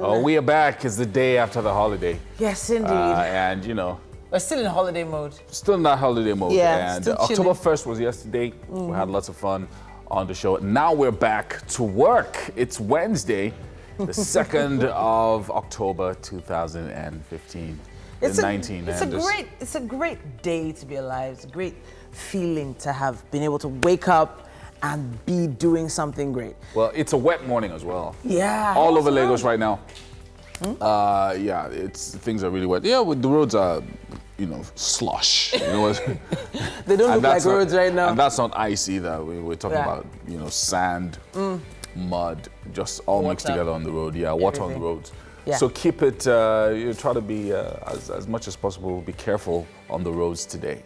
Oh, we are back. It's the day after the holiday. Yes, indeed. And, you know, we're still in holiday mode. Still in that holiday mode. Yeah, and still October 1st was yesterday. We had lots of fun on the show. Now we're back to work. It's Wednesday, the 2nd of October, 2015. It's a great day to be alive. It's a great feeling to have been able to wake up and be doing something great. Well, it's a wet morning as well. Yeah. All over Lagos right now. Yeah, things are really wet. Yeah, the roads are, you know, slush. You know what? They don't look like roads right now. And that's not ice either. We're talking about, you know, sand, mud, just all mixed together on the road. Yeah, water on the roads. Yeah. So keep it, you try to be, as much as possible, be careful on the roads today.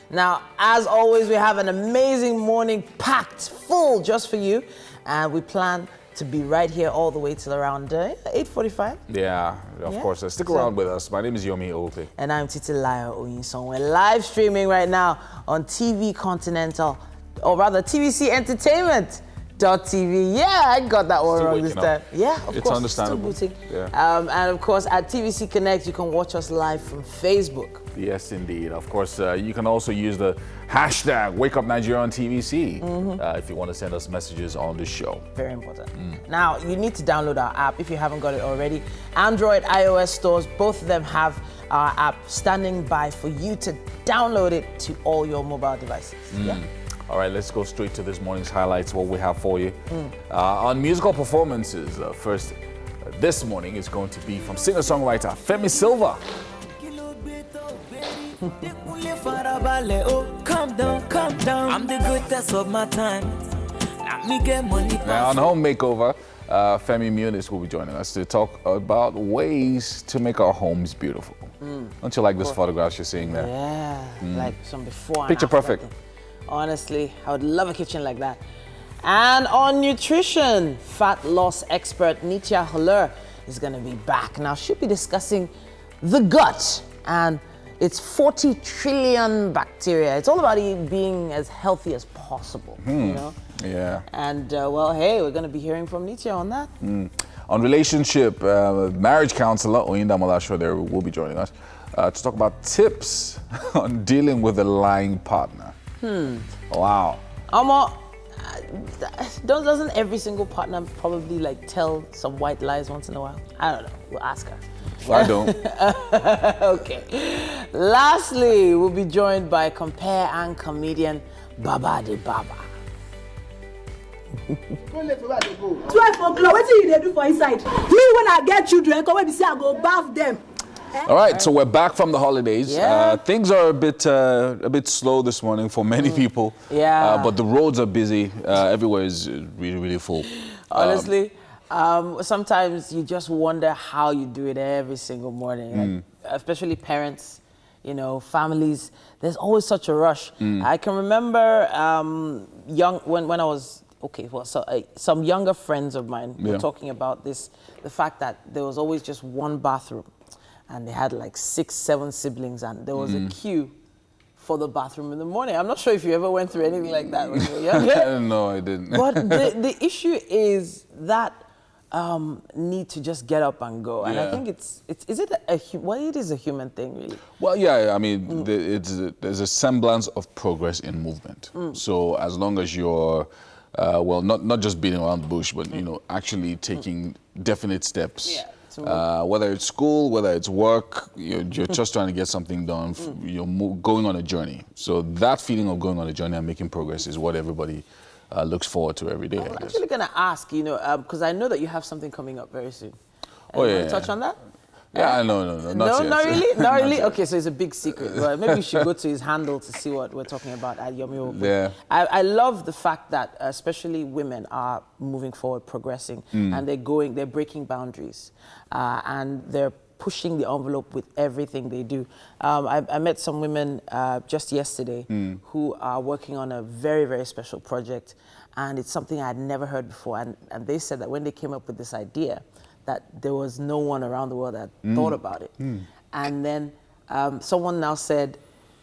Now, as always, we have an amazing morning packed full just for you. And we plan to be right here all the way till around 8:45. Yeah, of course. Stick around with us. My name is Yomi Ope. And I'm Titilayo Oyinson. We're live streaming right now on TV Continental, or rather TVC Entertainment. .tv. Yeah, I got that one wrong this time. Yeah, of course. It's understandable. Still booting. Yeah. And of course, at TVC Connect, you can watch us live from Facebook. Yes, indeed. Of course, you can also use the hashtag #WakeUpNigeria on TVC if you want to send us messages on the show. Very important. Now, you need to download our app if you haven't got it already. Android, iOS stores, both of them have our app standing by for you to download it to all your mobile devices. Yeah. All right, let's go straight to this morning's highlights, what we have for you. On musical performances, first this morning is going to be from singer-songwriter Femi Silva. Calm down, I'm the greatest of my time. Let me get money. Now, on Home Makeover, Femi Muniz will be joining us to talk about ways to make our homes beautiful. Don't you like this photograph you're seeing there? Yeah, like some before and Picture after perfect. thing. Honestly, I would love a kitchen like that. And on nutrition, fat loss expert Nitia Huller is going to be back. Now, she'll be discussing the gut and its 40 trillion bacteria. It's all about being as healthy as possible, you know? Yeah. And, well, hey, we're going to be hearing from Nitia on that. On relationship, marriage counselor Oyinda Molasho there will be joining us to talk about tips on dealing with a lying partner. Wow. Doesn't every single partner probably like tell some white lies once in a while? I don't know. We'll ask her. Well, I don't. Okay. Lastly, we'll be joined by compare and comedian Baba de Baba. 12 o'clock, what do you do for inside? Me, when I get children, come and say I go bath them. All right, so we're back from the holidays. Yeah. Things are a bit slow this morning for many people. Yeah. But the roads are busy. Everywhere is really, really full. Honestly, sometimes you just wonder how you do it every single morning. Like, especially parents, you know, families. There's always such a rush. I can remember when I was some younger friends of mine were talking about this, the fact that there was always just one bathroom. And they had like 6, 7 siblings, and there was a queue for the bathroom in the morning. I'm not sure if you ever went through anything like that when you were younger. No, I didn't. But the issue is that need to just get up and go. And I think it is a human thing, really. Well, yeah, I mean, there's a semblance of progress in movement. So as long as you're, not just beating around the bush, but, you know, actually taking definite steps. Yeah. Whether it's school, whether it's work, you're just trying to get something done. You're going on a journey. So that feeling of going on a journey and making progress is what everybody looks forward to every day. I'm actually going to ask, you know, because I know that you have something coming up very soon. Oh, yeah. Want to touch on that? Yeah, no, not yet. Not really? Not really? Okay, so it's a big secret. Well, maybe you should go to his handle to see what we're talking about at Yomi Open. Yeah. I love the fact that especially women are moving forward, progressing, and they're breaking boundaries, and they're pushing the envelope with everything they do. I met some women just yesterday who are working on a very, very special project, and it's something I had never heard before, and they said that when they came up with this idea, that there was no one around the world that thought about it. And then someone now said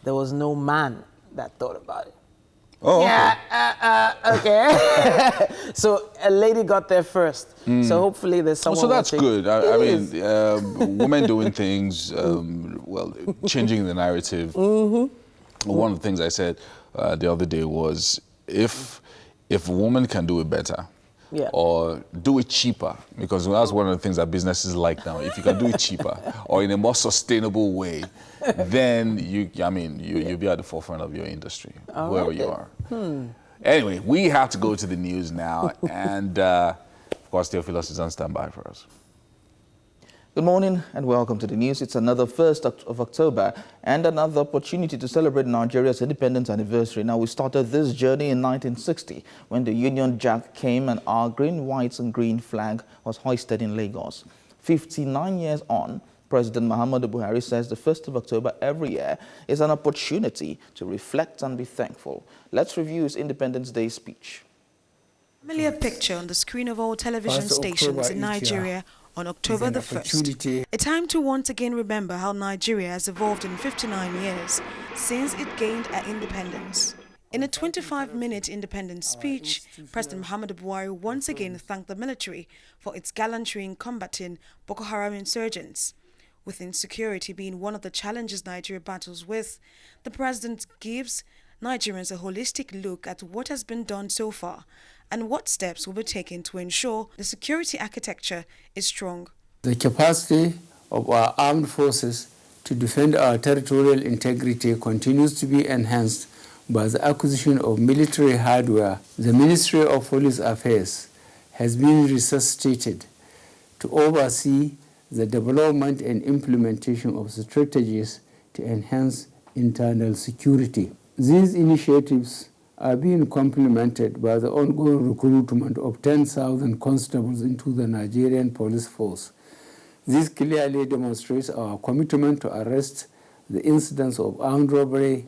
there was no man that thought about it. Oh, yeah, okay. So a lady got there first. So hopefully there's someone. So that's watching. good. I mean, women doing things, well, changing the narrative. One of the things I said the other day was, if a woman can do it better, or do it cheaper, because that's one of the things that businesses like now. If you can do it cheaper or in a more sustainable way, then you'll be at the forefront of your industry, whoever you are. Anyway, we have to go to the news now, and of course, Theophilus is on standby for us. Good morning and welcome to the news. It's another 1st of October and another opportunity to celebrate Nigeria's independence anniversary. Now, we started this journey in 1960 when the Union Jack came and our green, whites and green flag was hoisted in Lagos. 59 years on, President Muhammadu Buhari says the 1st of October every year is an opportunity to reflect and be thankful. Let's review his Independence Day speech. Familiar picture on the screen of all television stations in Nigeria on October the 1st. A time to once again remember how Nigeria has evolved in 59 years since it gained our independence. In a 25-minute independence speech, President Muhammadu Buhari once again thanked the military for its gallantry in combating Boko Haram insurgents. With insecurity being one of the challenges Nigeria battles with, the president gives Nigerians a holistic look at what has been done so far and what steps will be taken to ensure the security architecture is strong. The capacity of our armed forces to defend our territorial integrity continues to be enhanced by the acquisition of military hardware. The Ministry of Police Affairs has been resuscitated to oversee the development and implementation of strategies to enhance internal security. These initiatives are being complemented by the ongoing recruitment of 10,000 constables into the Nigerian police force. This clearly demonstrates our commitment to arrest the incidents of armed robbery,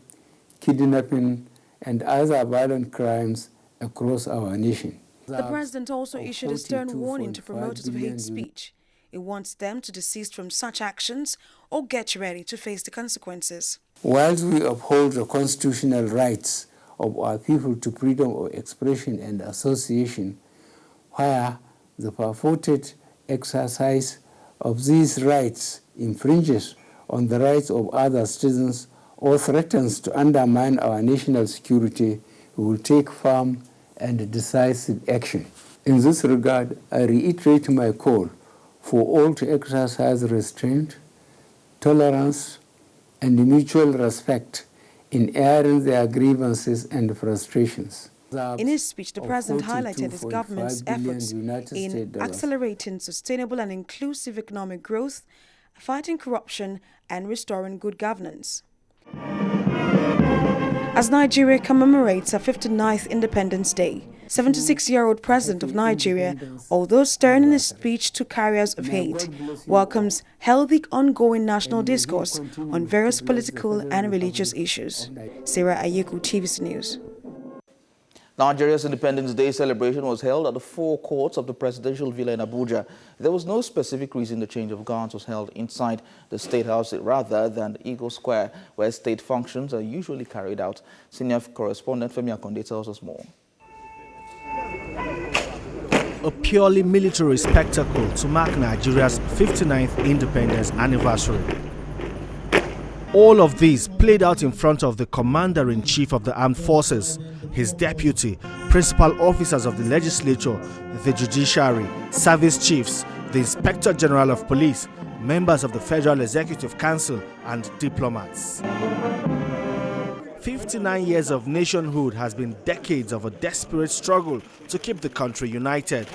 kidnapping, and other violent crimes across our nation. The president also issued a stern warning to promoters of hate speech. He wants them to desist from such actions or get ready to face the consequences. Whilst we uphold the constitutional rights of our people to freedom of expression and association, where the purported exercise of these rights infringes on the rights of other citizens or threatens to undermine our national security, we will take firm and decisive action. In this regard, I reiterate my call for all to exercise restraint, tolerance, and mutual respect in airing their grievances and frustrations. In his speech, the president highlighted his government's efforts in accelerating sustainable and inclusive economic growth, fighting corruption, and restoring good governance. As Nigeria commemorates her 59th Independence Day, 76-year-old president of Nigeria, although stern in his speech to carriers of hate, welcomes healthy ongoing national discourse on various political and religious issues. Sarah Ayeku, TVC News. Nigeria's Independence Day celebration was held at the four courts of the presidential villa in Abuja. There was no specific reason the change of guards was held inside the State House rather than the Eagle Square, where state functions are usually carried out. Senior correspondent Femi Akonde tells us more. A purely military spectacle to mark Nigeria's 59th independence anniversary. All of these played out in front of the Commander-in-Chief of the Armed Forces, his deputy, principal officers of the legislature, the judiciary, service chiefs, the Inspector General of Police, members of the Federal Executive Council, and diplomats. 59 years of nationhood has been decades of a desperate struggle to keep the country united.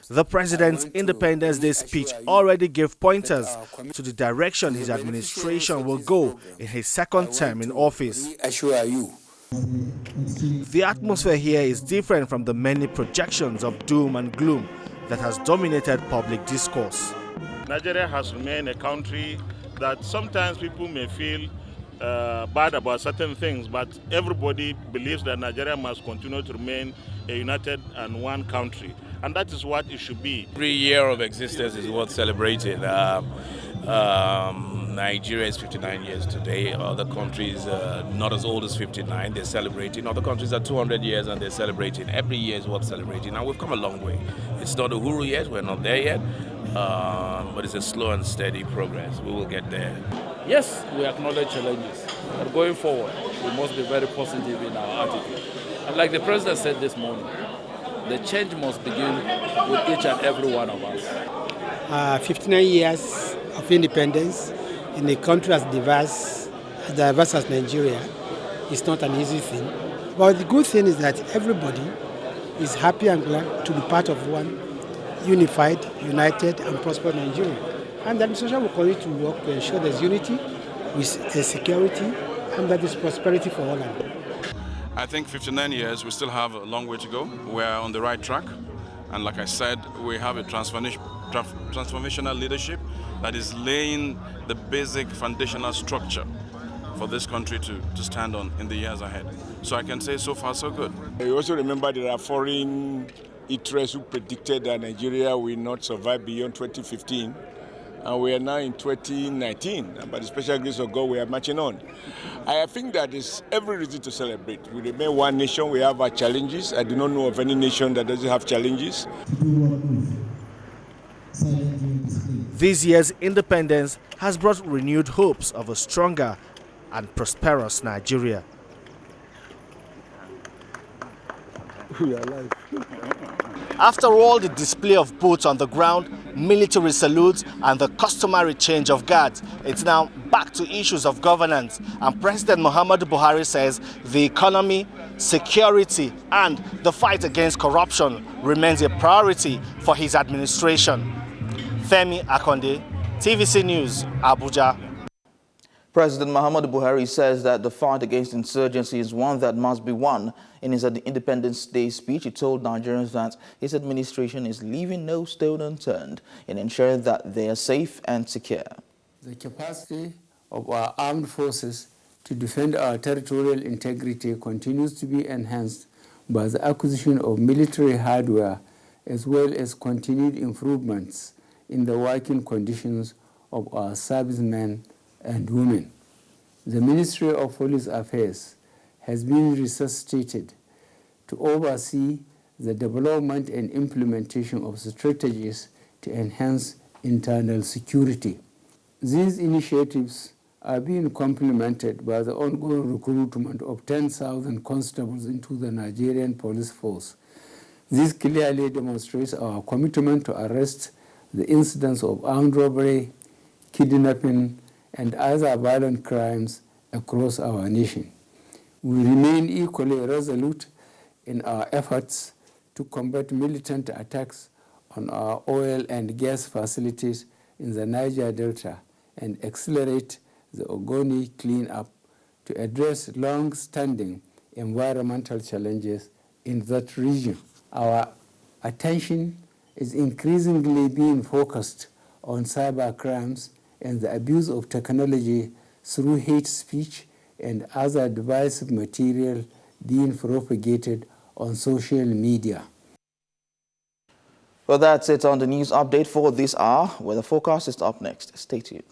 The president's Independence Day speech already gave pointers to the direction his administration will go in his second term in office. The atmosphere here is different from the many projections of doom and gloom that has dominated public discourse. Nigeria has remained a country that sometimes people may feel bad about certain things, but everybody believes that Nigeria must continue to remain a united and one country, and that is what it should be. Every year of existence is worth celebrating. Nigeria is 59 years today. Other countries not as old as 59, they're celebrating. Other countries are 200 years and they're celebrating. Every year is worth celebrating. Now we've come a long way. It's not Uhuru yet, we're not there yet, but it's a slow and steady progress. We will get there. Yes, we acknowledge challenges, but going forward, we must be very positive in our attitude. And like the President said this morning, the change must begin with each and every one of us. 59 years of independence in a country as diverse as Nigeria is not an easy thing. But the good thing is that everybody is happy and glad to be part of one unified, united, and prosperous Nigeria. And the administration will continue to work to ensure there's unity, with security, and that there's prosperity for all. I think 59 years, we still have a long way to go. We're on the right track. And like I said, we have a transformational leadership that is laying the basic foundational structure for this country to stand on in the years ahead. So I can say so far so good. You also remember there are foreign interests who predicted that Nigeria will not survive beyond 2015. And we are now in 2019, and by the special grace of God, we are marching on. I think that there's every reason to celebrate. We remain one nation, we have our challenges. I do not know of any nation that doesn't have challenges. This year's independence has brought renewed hopes of a stronger and prosperous Nigeria. We are alive. After all the display of boots on the ground, military salutes and the customary change of guards, it's now back to issues of governance. And President Muhammadu Buhari says the economy, security and the fight against corruption remains a priority for his administration. Femi Akonde, TVC News, Abuja. President Muhammadu Buhari says that the fight against insurgency is one that must be won. In his Independence Day speech, he told Nigerians that his administration is leaving no stone unturned in ensuring that they are safe and secure. The capacity of our armed forces to defend our territorial integrity continues to be enhanced by the acquisition of military hardware as well as continued improvements in the working conditions of our servicemen and women. The Ministry of Police Affairs has been resuscitated to oversee the development and implementation of strategies to enhance internal security. These initiatives are being complemented by the ongoing recruitment of 10,000 constables into the Nigerian police force. This clearly demonstrates our commitment to arrest the incidents of armed robbery, kidnapping, and other violent crimes across our nation. We remain equally resolute in our efforts to combat militant attacks on our oil and gas facilities in the Niger Delta and accelerate the Ogoni cleanup to address long-standing environmental challenges in that region. Our attention is increasingly being focused on cyber crimes and the abuse of technology through hate speech and other divisive material being propagated on social media. Well, that's it on the news update for this hour, where the forecast is up next. Stay tuned.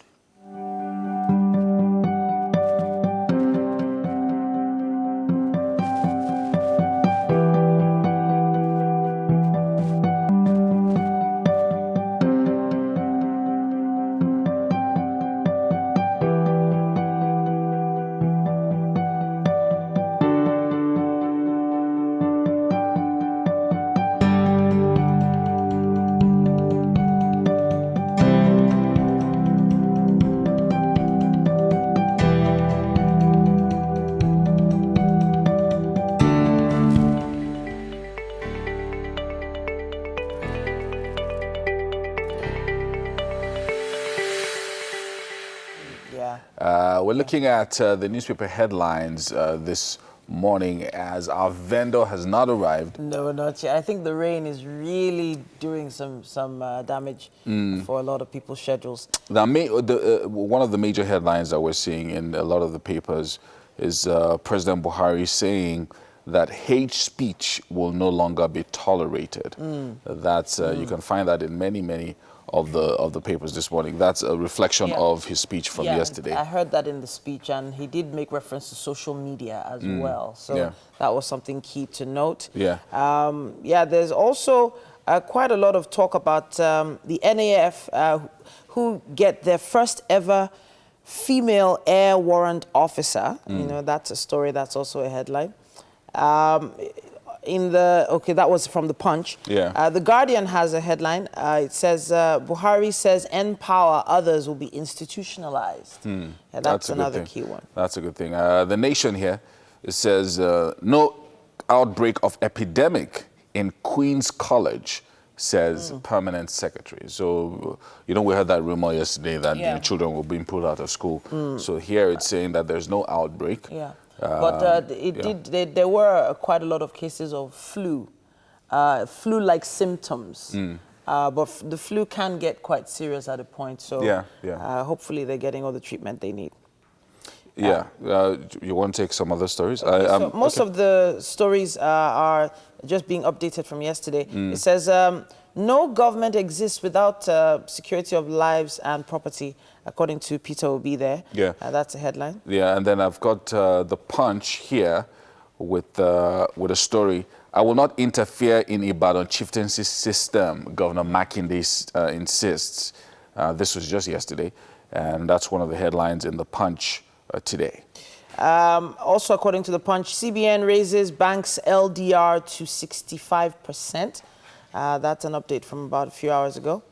We're looking at the newspaper headlines this morning as our vendor has not arrived. No, not yet. I think the rain is really doing some damage for a lot of people's schedules. Now, one of the major headlines that we're seeing in a lot of the papers is President Buhari saying that hate speech will no longer be tolerated. That's you can find that in many of the papers this morning. That's a reflection of his speech from yesterday. I heard that in the speech, and he did make reference to social media as well. So that was something key to note. There's also quite a lot of talk about the NAF who get their first ever female air warrant officer. You know, that's a story that's also a headline. That was from the Punch. The Guardian has a headline. It says, Buhari says empower others will be institutionalized. That's another key one. That's a good thing. The Nation here, it says, no outbreak of epidemic in Queen's College, says permanent secretary. So, you know, we heard that rumor yesterday that children were being pulled out of school. So here it's saying that there's no outbreak. But there were quite a lot of cases of flu-like symptoms. But the flu can get quite serious at a point. So hopefully they're getting all the treatment they need. You want to take some other stories? Most of the stories are just being updated from yesterday. It says, no government exists without security of lives and property, according to Peter Obi there. That's a headline. And then I've got the Punch here with a story. I will not interfere in Ibadan chieftaincy system, Governor Makinde insists. This was just yesterday, and that's one of the headlines in the Punch today. Also, according to the Punch, CBN raises banks' LDR to 65%. That's an update from about a few hours ago.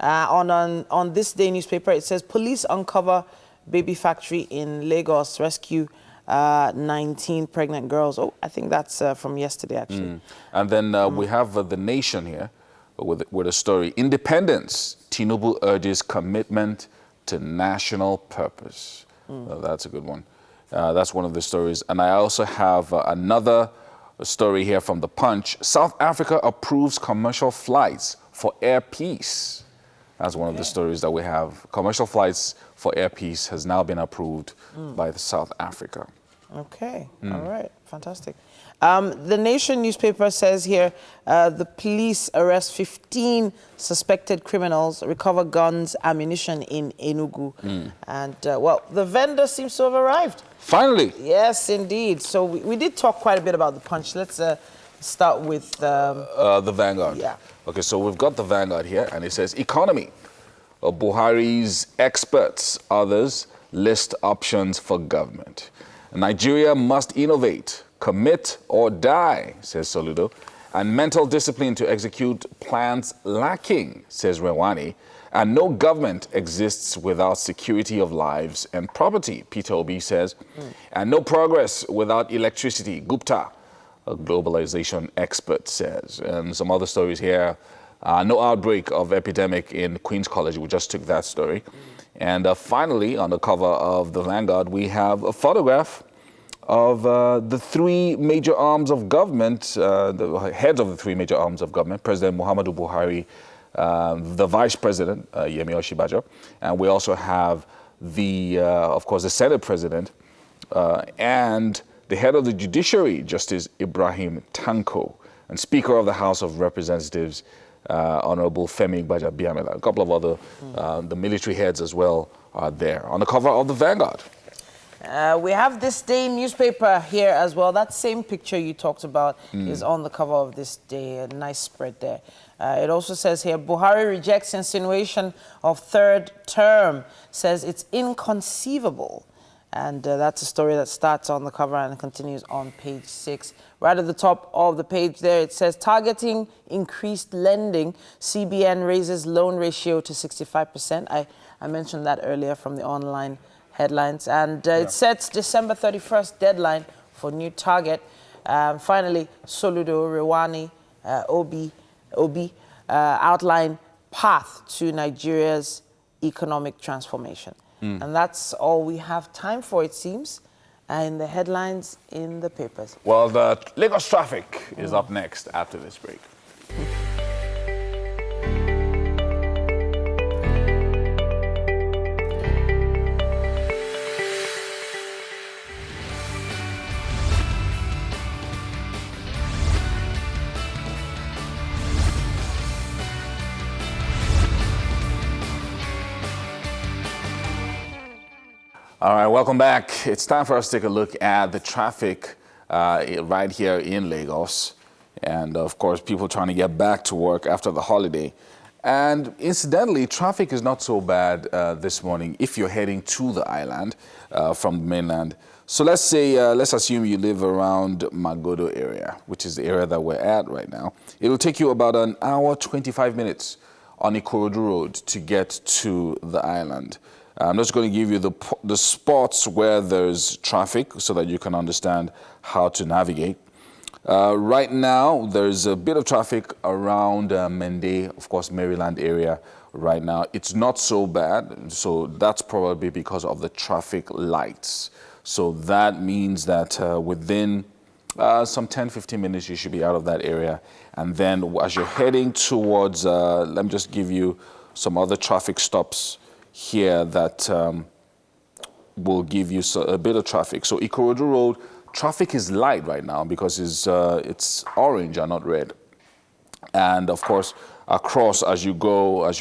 On this day newspaper, it says police uncover baby factory in Lagos, rescue 19 pregnant girls. Oh, I think that's from yesterday, actually. And then we have the Nation here with a story. Independence, Tinubu urges commitment to national purpose. That's a good one. That's one of the stories. And I also have another story here from the Punch. South Africa approves commercial flights for air peace. That's one of the stories that we have. Commercial flights for air peace has now been approved by South Africa. Okay, all right, fantastic. The Nation newspaper says here, the police arrest 15 suspected criminals, recover guns, ammunition in Enugu. And, well, the vendor seems to have arrived. Finally. Yes, indeed. So we did talk quite a bit about the Punch. Let's start with... the Vanguard. Okay, so we've got the Vanguard here, and it says, economy. Buhari's experts, others, list options for government. Nigeria must innovate, commit or die, says Soludo. And mental discipline to execute plans lacking, says Rewani. And no government exists without security of lives and property, Peter Obi says. And no progress without electricity, Gupta, a globalization expert, says. And some other stories here. No outbreak of epidemic in Queen's College. We just took that story. And finally, on the cover of the Vanguard, we have a photograph of the three major arms of government, the heads of the three major arms of government, President Muhammadu Buhari, the Vice President, Yemi Osinbajo, and we also have the, of course, the Senate President and the head of the Judiciary, Justice Ibrahim Tanko, and Speaker of the House of Representatives, Honorable Femi Gbajabiamila. A couple of other, the military heads as well are there on the cover of the Vanguard. We have this day newspaper here as well. That same picture you talked about is on the cover of this day. A nice spread there. It also says here, Buhari rejects insinuation of third term, says it's inconceivable. And that's a story that starts on the cover and continues on page 6. Right at the top of the page there, it says, targeting increased lending, CBN raises loan ratio to 65%. I mentioned that earlier from the online headlines. And it sets December 31st deadline for new target. Finally, Soludo, Rewani, Obi outline path to Nigeria's economic transformation. And that's all we have time for, it seems, in the headlines in the papers. Well, the Lagos traffic is up next after this break. All right, welcome back. It's time for us to take a look at the traffic right here in Lagos. And of course, people trying to get back to work after the holiday. And incidentally, traffic is not so bad this morning if you're heading to the island from the mainland. So let's assume you live around Magodo area, which is the area that we're at right now. It'll take you about an hour, 25 minutes on Ikorodu Road to get to the island. I'm just going to give you the spots where there's traffic so that you can understand how to navigate. Right now, there's a bit of traffic around Mende, of course, Maryland area right now. It's not so bad, so that's probably because of the traffic lights. So that means that within some 10-15 minutes, you should be out of that area. And then as you're heading towards, let me just give you some other traffic stops here that will give you a bit of traffic. So Ikorodu Road, traffic is light right now because it's orange and not red. And of course, across as you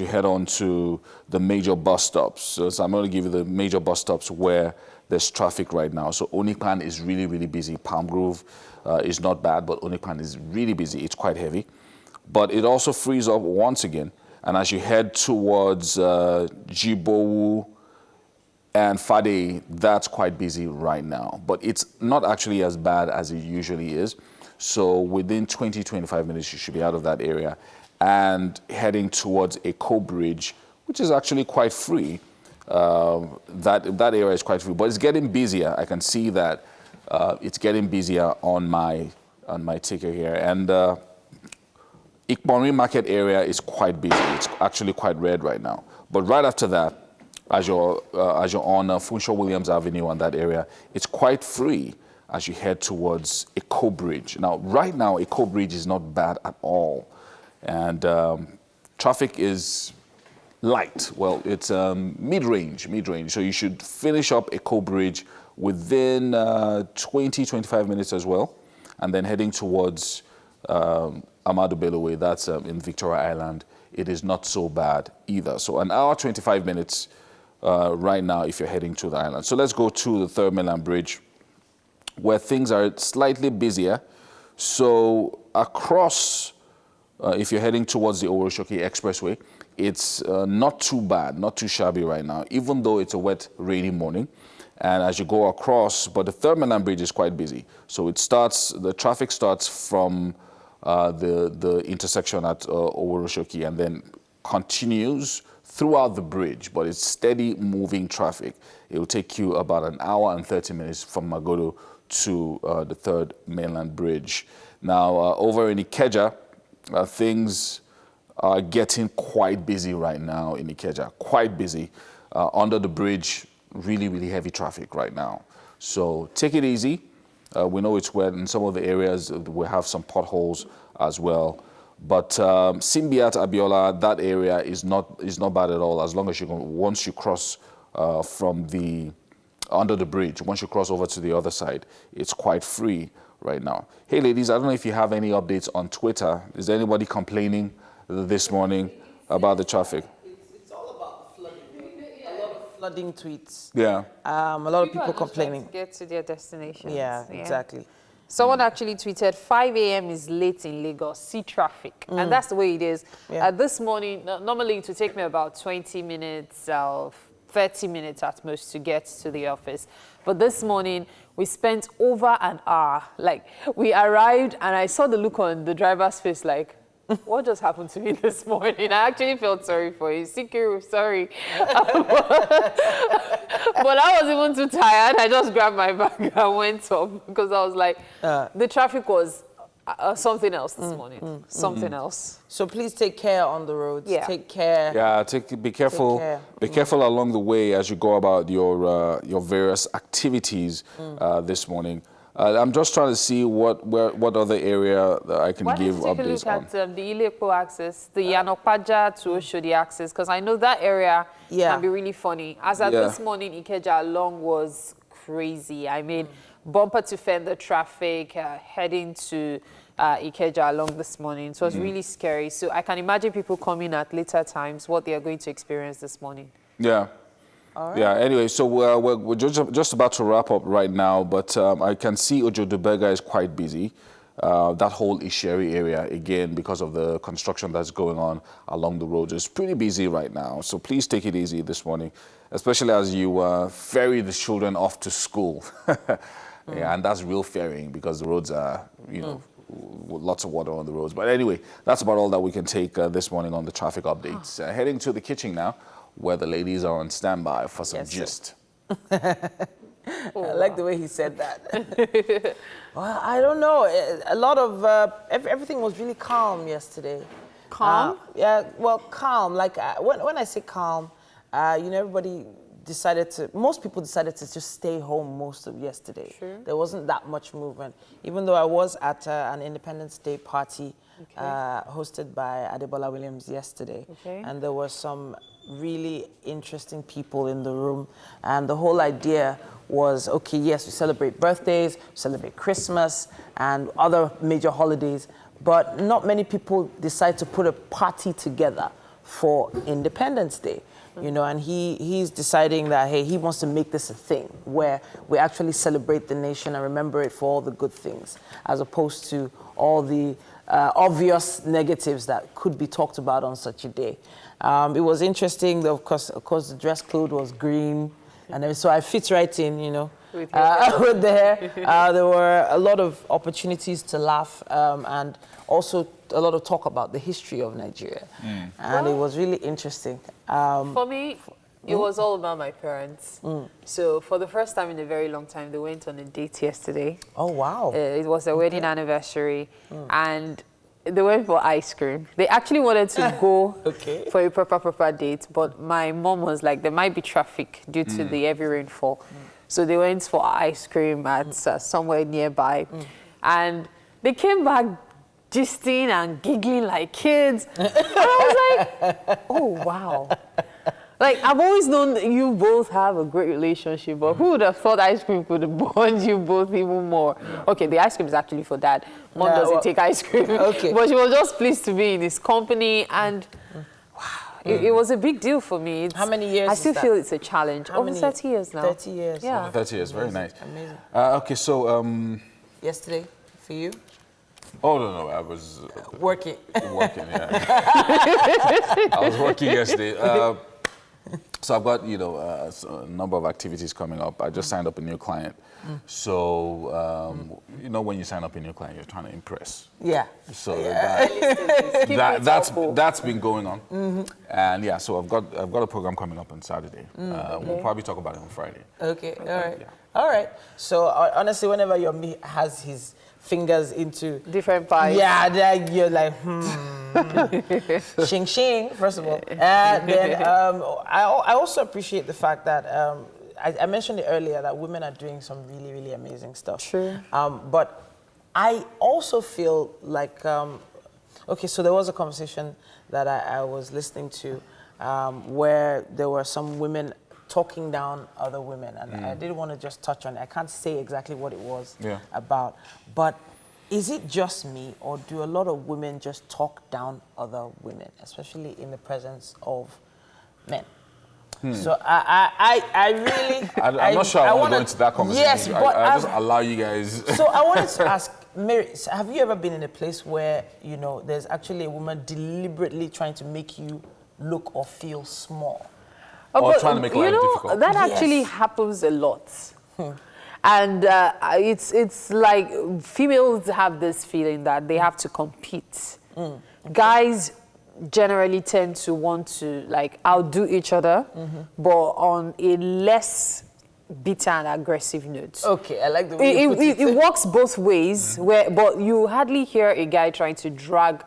head on to the major bus stops. So I'm going to give you the major bus stops where there's traffic right now. So Onikpan is really, really busy. Palm Grove is not bad, but Onikpan is really busy. It's quite heavy. But it also frees up once again. And as you head towards Jibowu and Fade, that's quite busy right now. But it's not actually as bad as it usually is. So within 20-25 minutes, you should be out of that area and heading towards Eko Bridge, which is actually quite free. That area is quite free, but it's getting busier. I can see that it's getting busier on my ticket here. And Ikponri Market area is quite busy. It's actually quite red right now. But right after that, as you're on Funshaw Williams Avenue on that area, it's quite free as you head towards Eko Bridge. Now, right now, Eko Bridge is not bad at all. And traffic is light. Well, it's mid-range. So you should finish up Eko Bridge within 20-25 minutes as well. And then heading towards Amadu Bello Way, that's in Victoria Island, it is not so bad either. So an hour, 25 minutes right now if you're heading to the island. So let's go to the Third Mainland Bridge where things are slightly busier. So across, if you're heading towards the Oroshoki Expressway, it's not too bad, not too shabby right now, even though it's a wet, rainy morning. And as you go across, but the Third Mainland Bridge is quite busy. So the traffic starts from the intersection at Oroshoki and then continues throughout the bridge, but it's steady moving traffic. It will take you about an hour and 30 minutes from Magodo to the Third Mainland Bridge. Now, over in Ikeja, things are getting quite busy right now in Ikeja, quite busy. Under the bridge, really, really heavy traffic right now. So take it easy. We know it's wet in some of the areas. We have some potholes as well. But Simbiat, Abiola, that area is not bad at all. As long as once you cross under the bridge, once you cross over to the other side, it's quite free right now. Hey, ladies, I don't know if you have any updates on Twitter. Is there anybody complaining this morning about the traffic? It's all about flooding. A lot of flooding tweets. Yeah. A lot of people complaining. To get to their destinations. Yeah, exactly. Someone actually tweeted, 5 a.m. is late in Lagos, see traffic. And that's the way it is. Yeah. This morning, normally it would take me about 20 minutes, 30 minutes at most to get to the office. But this morning, we spent over an hour. Like, we arrived and I saw the look on the driver's face like, what just happened to me this morning? I actually felt sorry for you. Sikiru, sorry. But I was even too tired. I just grabbed my bag and went up because I was like, the traffic was something else this morning. Something else. So please take care on the roads. Yeah. Take care. Yeah, be careful. Be careful along the way as you go about your various activities this morning. I'm just trying to see what other area that I can give updates on. Why don't you take a look at the Ilepo axis, the Yanokpaja to Oshodi axis, because I know that area can be really funny. As at this morning, Ikeja along was crazy. I mean, bumper to fender traffic heading to Ikeja along this morning. So it was really scary. So I can imagine people coming at later times, what they are going to experience this morning. Yeah. All right. Yeah, anyway, so we're just about to wrap up right now, but I can see Ojo Dubega is quite busy. That whole Isheri area, again, because of the construction that's going on along the roads, is pretty busy right now. So please take it easy this morning, especially as you ferry the children off to school. Yeah, and that's real ferrying because the roads are, you know, lots of water on the roads. But anyway, that's about all that we can take this morning on the traffic updates. Heading to the kitchen now, where the ladies are on standby for some gist. I like the way he said that. Well, I don't know. A lot of, everything was really calm yesterday. Calm? Yeah, well, calm. Like, when I say calm, you know, most people decided to just stay home most of yesterday. Sure. There wasn't that much movement. Even though I was at an Independence Day party hosted by Adebola Williams yesterday. Okay. And there were some really interesting people in the room. And the whole idea was, okay, yes, we celebrate birthdays, we celebrate Christmas and other major holidays, but not many people decide to put a party together for Independence Day. You know, and he's deciding that, hey, he wants to make this a thing where we actually celebrate the nation and remember it for all the good things, as opposed to all the obvious negatives that could be talked about on such a day. It was interesting, of course, the dress code was green, and so I fit right in, you know, with the hair. There were a lot of opportunities to laugh and also a lot of talk about the history of Nigeria. And it was really interesting. For me, it was all about my parents. So for the first time in a very long time, they went on a date yesterday. Oh, wow. It was a wedding anniversary, and they went for ice cream. They actually wanted to go for a proper date, but my mom was like, there might be traffic due to the heavy rainfall. So they went for ice cream at somewhere nearby. And they came back gisting and giggling like kids. And I was like, oh, wow. Like, I've always known that you both have a great relationship, but who would have thought ice cream could bond you both even more? Okay, the ice cream is actually for Dad. Mom doesn't take ice cream. But she was just pleased to be in his company, and wow, it was a big deal for me. How many years I still feel it's a challenge. Over 30 years now. 30 years. Yeah. Over 30 years, very nice. Amazing. Okay, so... yesterday, for you? Oh, no, I was... working. Working, yeah. I was working yesterday. So I've got, you know, a number of activities coming up. I just signed up a new client. So, you know, when you sign up a new client, you're trying to impress. Yeah. So that's been going on. And yeah, so I've got a program coming up on Saturday. We'll probably talk about it on Friday. Okay, all right. Yeah. All right. So honestly, whenever your me has his fingers into different pies. Yeah, then you're like, shing shing, first of all. And then I also appreciate the fact that I mentioned it earlier that women are doing some really, really amazing stuff. True. But I also feel like, okay, so there was a conversation that I was listening to where there were some women talking down other women, and I didn't want to just touch on it. I can't say exactly what it was about, but is it just me, or do a lot of women just talk down other women, especially in the presence of men? So I really... I'm not sure I want to go into that conversation. Yes, but I just allow you guys... So I wanted to ask, Mary, have you ever been in a place where, you know, there's actually a woman deliberately trying to make you look or feel small? Or trying to make life difficult. That actually happens a lot. And it's like females have this feeling that they have to compete. Guys generally tend to want to like outdo each other, but on a less bitter and aggressive note. Okay, I like the way you put it. It works both ways, but you hardly hear a guy trying to drag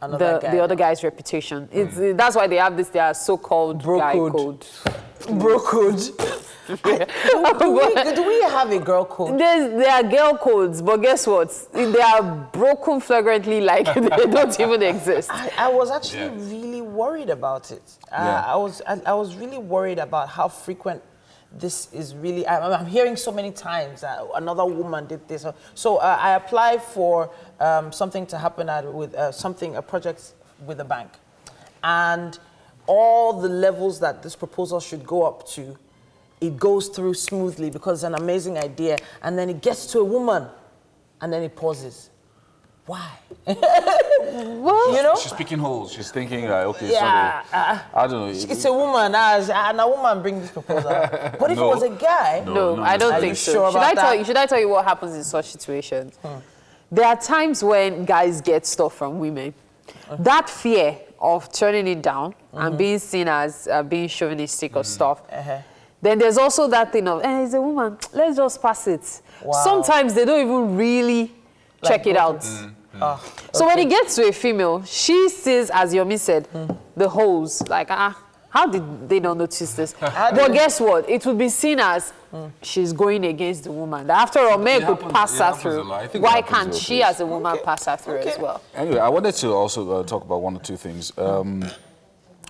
the other guy's reputation. That's why they have this their so-called guy code. Bro code. Do we have a girl code? There are girl codes, but guess what? They are broken flagrantly, like they don't even exist. I was actually really worried about it. I was really worried about how frequent this is really. I'm hearing so many times that another woman did this. So I applied for something to happen with a project with the bank, and all the levels that this proposal should go up to, it goes through smoothly because it's an amazing idea, and then it gets to a woman, and then it pauses. Why? Well, you know? She's picking holes. She's thinking, okay, yeah, I don't know. It's a woman. And a woman bring this proposal. But if it was a guy... No, I don't think so. Sure Should I tell you what happens in such situations? There are times when guys get stuff from women. That fear of turning it down and being seen as being chauvinistic or stuff. Then there's also that thing of, it's a woman, let's just pass it. Wow. Sometimes they don't even really check it out. So when it gets to a female, she sees, as Yomi said, the holes. Like, how did they not notice this? But guess what? It would be seen as she's going against the woman. After all, men could pass her through. Why can't she, as a woman, pass her through as well? Anyway, I wanted to also talk about one or two things.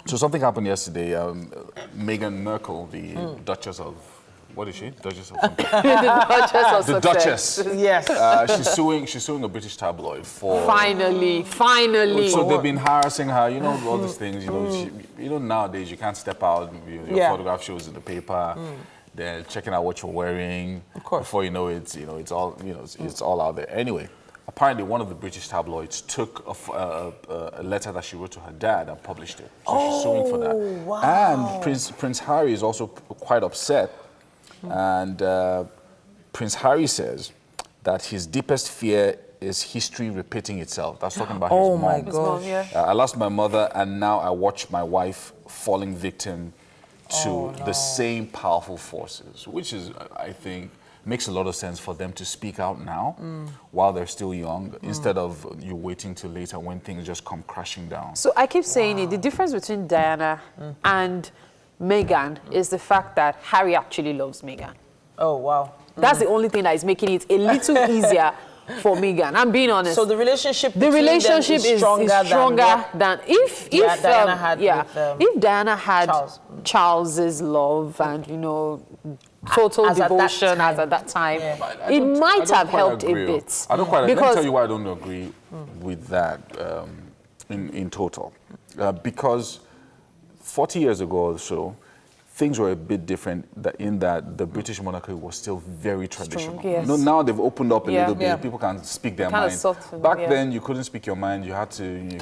So something happened yesterday. Meghan Markle, the Duchess of... What is she? Duchess of something? The Duchess. Yes. She's suing a British tabloid for... Finally. So they've been harassing her, you know, all these things. You know, nowadays you can't step out. Your photograph shows in the paper. They're checking out what you're wearing. Of course. Before you know it, it's all it's all out there. Anyway, apparently one of the British tabloids took a letter that she wrote to her dad and published it. So she's suing for that. Wow. And Prince Harry is also quite upset. And Prince Harry says that his deepest fear is history repeating itself. That's talking about his mom. Oh my gosh. I lost my mother, and now I watch my wife falling victim to the same powerful forces, which is, I think, makes a lot of sense for them to speak out now while they're still young, instead of you waiting till later when things just come crashing down. So I keep saying it, the difference between Diana and Meghan is the fact that Harry actually loves Meghan. Oh, wow. That's the only thing that is making it a little easier for Meghan. I'm being honest. So the relationship is stronger than if Diana had if Diana had Charles's love and total devotion as at that time, it might have helped a bit. I don't quite agree. Let me tell you why I don't agree with that in total. Because 40 years ago or so, things were a bit different in that the British monarchy was still very traditional. Yes. Now they've opened up a little bit. People can speak their mind. Back then, you couldn't speak your mind. You had to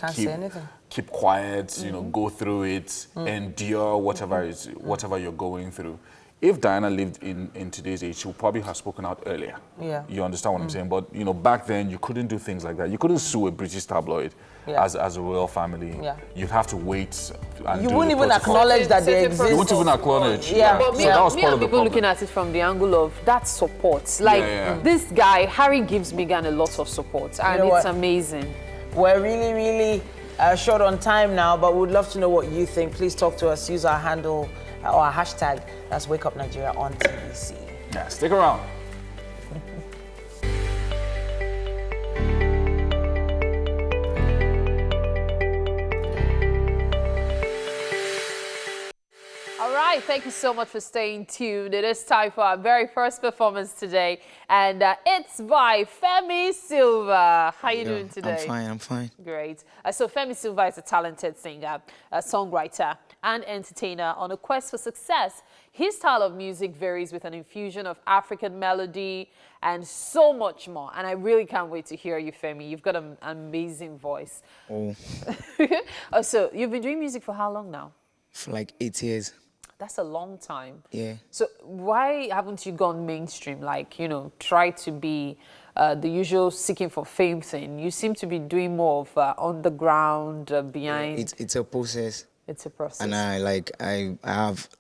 keep quiet, go through it, endure whatever you're going through. If Diana lived in today's age, she would probably have spoken out earlier. Yeah. You understand what I'm saying? But back then you couldn't do things like that. You couldn't sue a British tabloid as a royal family. Yeah. You'd have to wait. And you wouldn't even acknowledge that they exist. You wouldn't even acknowledge. Yeah. But me and people looking at it from the angle of that support. Like this guy, Harry gives Meghan a lot of support, and it's amazing. We're really, really short on time now, but we'd love to know what you think. Please talk to us. Use our handle or our hashtag. That's Wake Up Nigeria on TVC. Yeah, stick around. All right, thank you so much for staying tuned. It is time for our very first performance today, and it's by Femi Silva. How are you doing today? I'm fine. Great. So Femi Silva is a talented singer, a songwriter, and entertainer on a quest for success. His style of music varies with an infusion of African melody and so much more. And I really can't wait to hear you, Femi. You've got an amazing voice. Oh. So you've been doing music for how long now? For like 8 years. That's a long time. Yeah. So why haven't you gone mainstream? Like, try to be the usual seeking for fame thing. You seem to be doing more of on the ground, behind. Yeah, it's a process. It's a process. And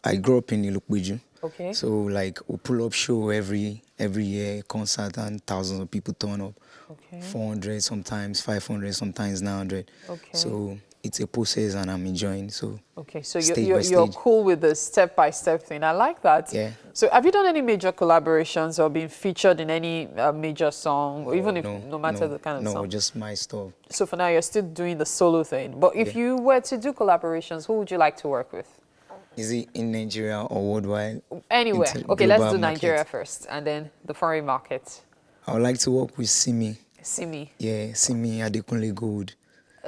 I grew up in Ilukbiju. Okay. So like we pull up show every year, concert, and thousands of people turn up. Okay. 400 sometimes, 500 sometimes, 900. Okay. So it's a process and I'm enjoying. So okay, so you're cool with the step-by-step thing. I like that. Yeah. So have you done any major collaborations or been featured in any major song, or even if no matter the kind of song? No, just my stuff. So for now, you're still doing the solo thing. But if you were to do collaborations, who would you like to work with? Is it in Nigeria or worldwide? Anywhere. Okay, let's do Nigeria first, and then the foreign market. I would like to work with Simi. Simi. Yeah, Simi Adekunle Gold.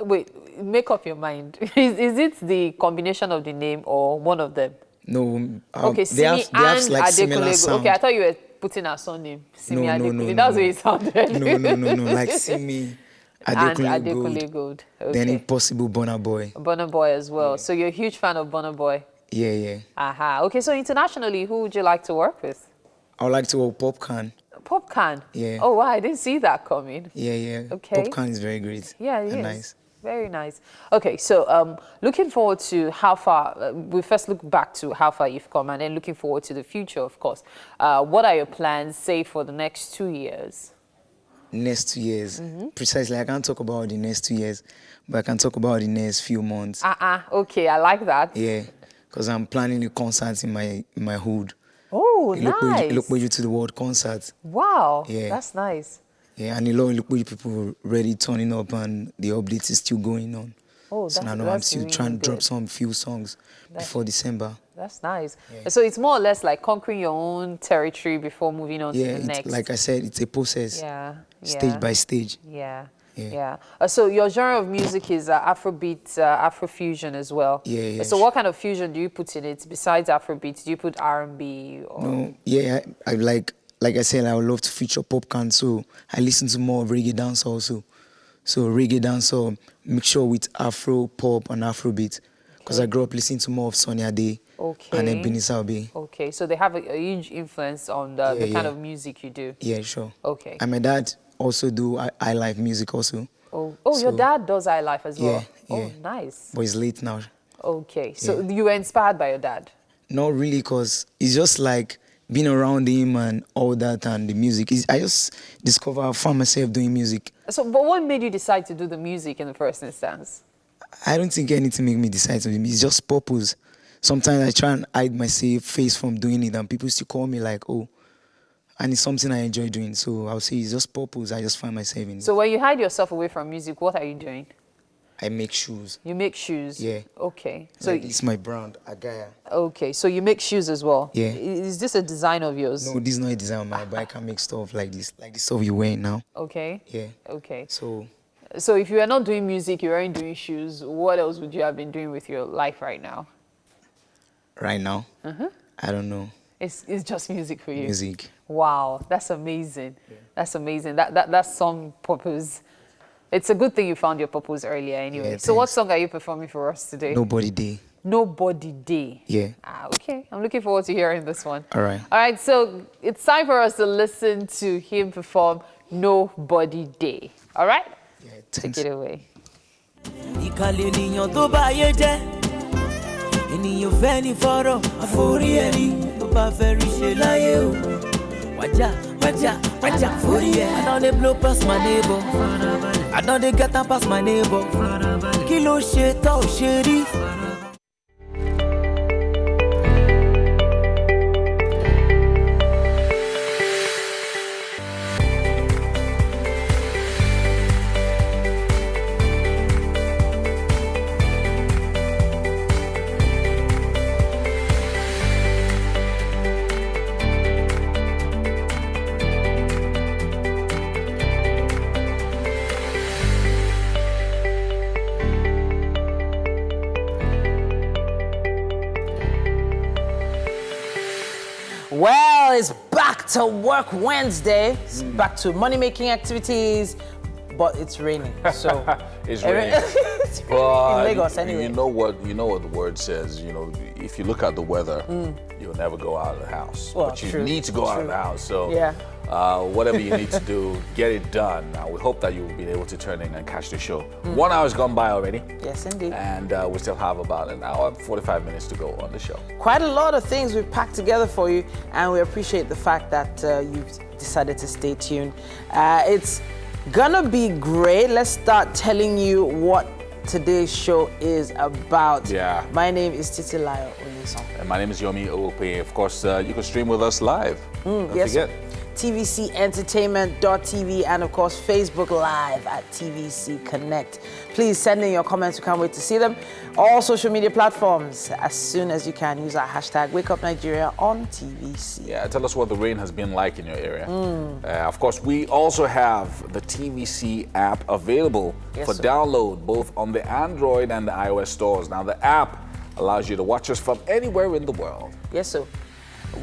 Wait, make up your mind. Is it the combination of the name or one of them? No. Okay, they have like similar sound. Okay, I thought you were putting our surname. Simi Adekunle. That's what it sounded. No. Like Simi Adekunle Gold. Okay. Then Impossible Burna Boy. Burna Boy as well. Yeah. So you're a huge fan of Burna Boy. Yeah. Aha. Okay, so internationally, who would you like to work with? I would like to work with Popcan. Popcan? Yeah. Oh, wow, I didn't see that coming. Yeah. Okay. Popcan is very great. Yeah, it is. Nice. Very nice. Okay, so looking forward to how far, we first look back to how far you've come and then looking forward to the future, of course. What are your plans, say, for the next 2 years? Next 2 years? Precisely, I can't talk about the next 2 years, but I can talk about the next few months. Okay, I like that. Yeah, because I'm planning a concert in my hood. Oh, nice. Ilokweju to the World Concert. Wow, yeah. That's nice. Yeah, and a lot of Ilokweju people already turning up and the update is still going on. Oh, so now I'm still really trying to drop some few songs before December. That's nice. Yeah. So it's more or less like conquering your own territory before moving on to the next. Like I said, it's a process. Yeah. Stage by stage. Yeah. So your genre of music is Afrobeat, Afrofusion as well. Yeah. So what kind of fusion do you put in it besides Afrobeat? Do you put R&B? Or? No. Yeah. I like I said, I would love to feature Popcan. So I listen to more of reggae dance also. So reggae dancehall mixture with Afro, pop, and Afrobeat. Because I grew up listening to more of Sonny Ade and Ebenezer Obey. Okay, so they have a huge influence on the kind of music you do. Yeah, sure. Okay. And my dad also do iLife music also. Oh, so, your dad does iLife as well? Yeah. Oh, nice. But he's late now. Okay, so you were inspired by your dad? Not really, because it's just like being around him and all that and the music. I just found myself doing music. So, but what made you decide to do the music in the first instance? I don't think anything made me decide to do it. It's just purpose. Sometimes I try and hide my face from doing it and people still call me like, oh, and it's something I enjoy doing. So I'll say it's just purpose. I just find myself in it. So when you hide yourself away from music, what are you doing? I make shoes. You make shoes? Yeah. Okay. So it's my brand, Agaya. Okay, so you make shoes as well? Yeah. Is this a design of yours? No, this is not a design of mine, but I can make stuff like this stuff you're wearing now. Okay. Yeah. Okay. So if you were not doing music, you weren't doing shoes, what else would you have been doing with your life right now? Right now? I don't know. It's just music for you? Music. Wow, that's amazing. Yeah. That's amazing. That's some purpose. It's a good thing you found your purpose earlier anyway. Yeah, so what song are you performing for us today? Nobody Day. Nobody Day. Yeah. Okay. I'm looking forward to hearing this one. All right. All right, so it's time for us to listen to him perform Nobody Day. All right? Yeah, take it away. I don't dey blow past my neighbor. I don't dey get up past my neighbor. Kilo shit, oh shitty. Well, it's back to work Wednesday. It's back to money-making activities, but it's raining. So it's raining. But in Lagos anyway. You know what the word says. You know, if you look at the weather, you'll never go out of the house. Well, but you need to go out of the house. So whatever you need to do, get it done. Now we hope that you'll be able to turn in and catch the show. 1 hour's gone by already. Yes, indeed. And we still have about an hour and 45 minutes to go on the show. Quite a lot of things we've packed together for you, and we appreciate the fact that you've decided to stay tuned. It's gonna be great. Let's start telling you what today's show is about. Yeah. My name is Titilayo Onyinson. And my name is Yomi Owope. Of course, you can stream with us live. Don't yes. forget. tvcentertainment.tv, and of course Facebook Live at TVC Connect. Please send in your comments. We can't wait to see them. All social media platforms, as soon as you can, use our hashtag #WakeUpNigeria on TVC. Yeah, tell us what the rain has been like in your area. Of course, we also have the TVC app available for download both on the Android and the iOS stores. Now, the app allows you to watch us from anywhere in the world. Yes, sir.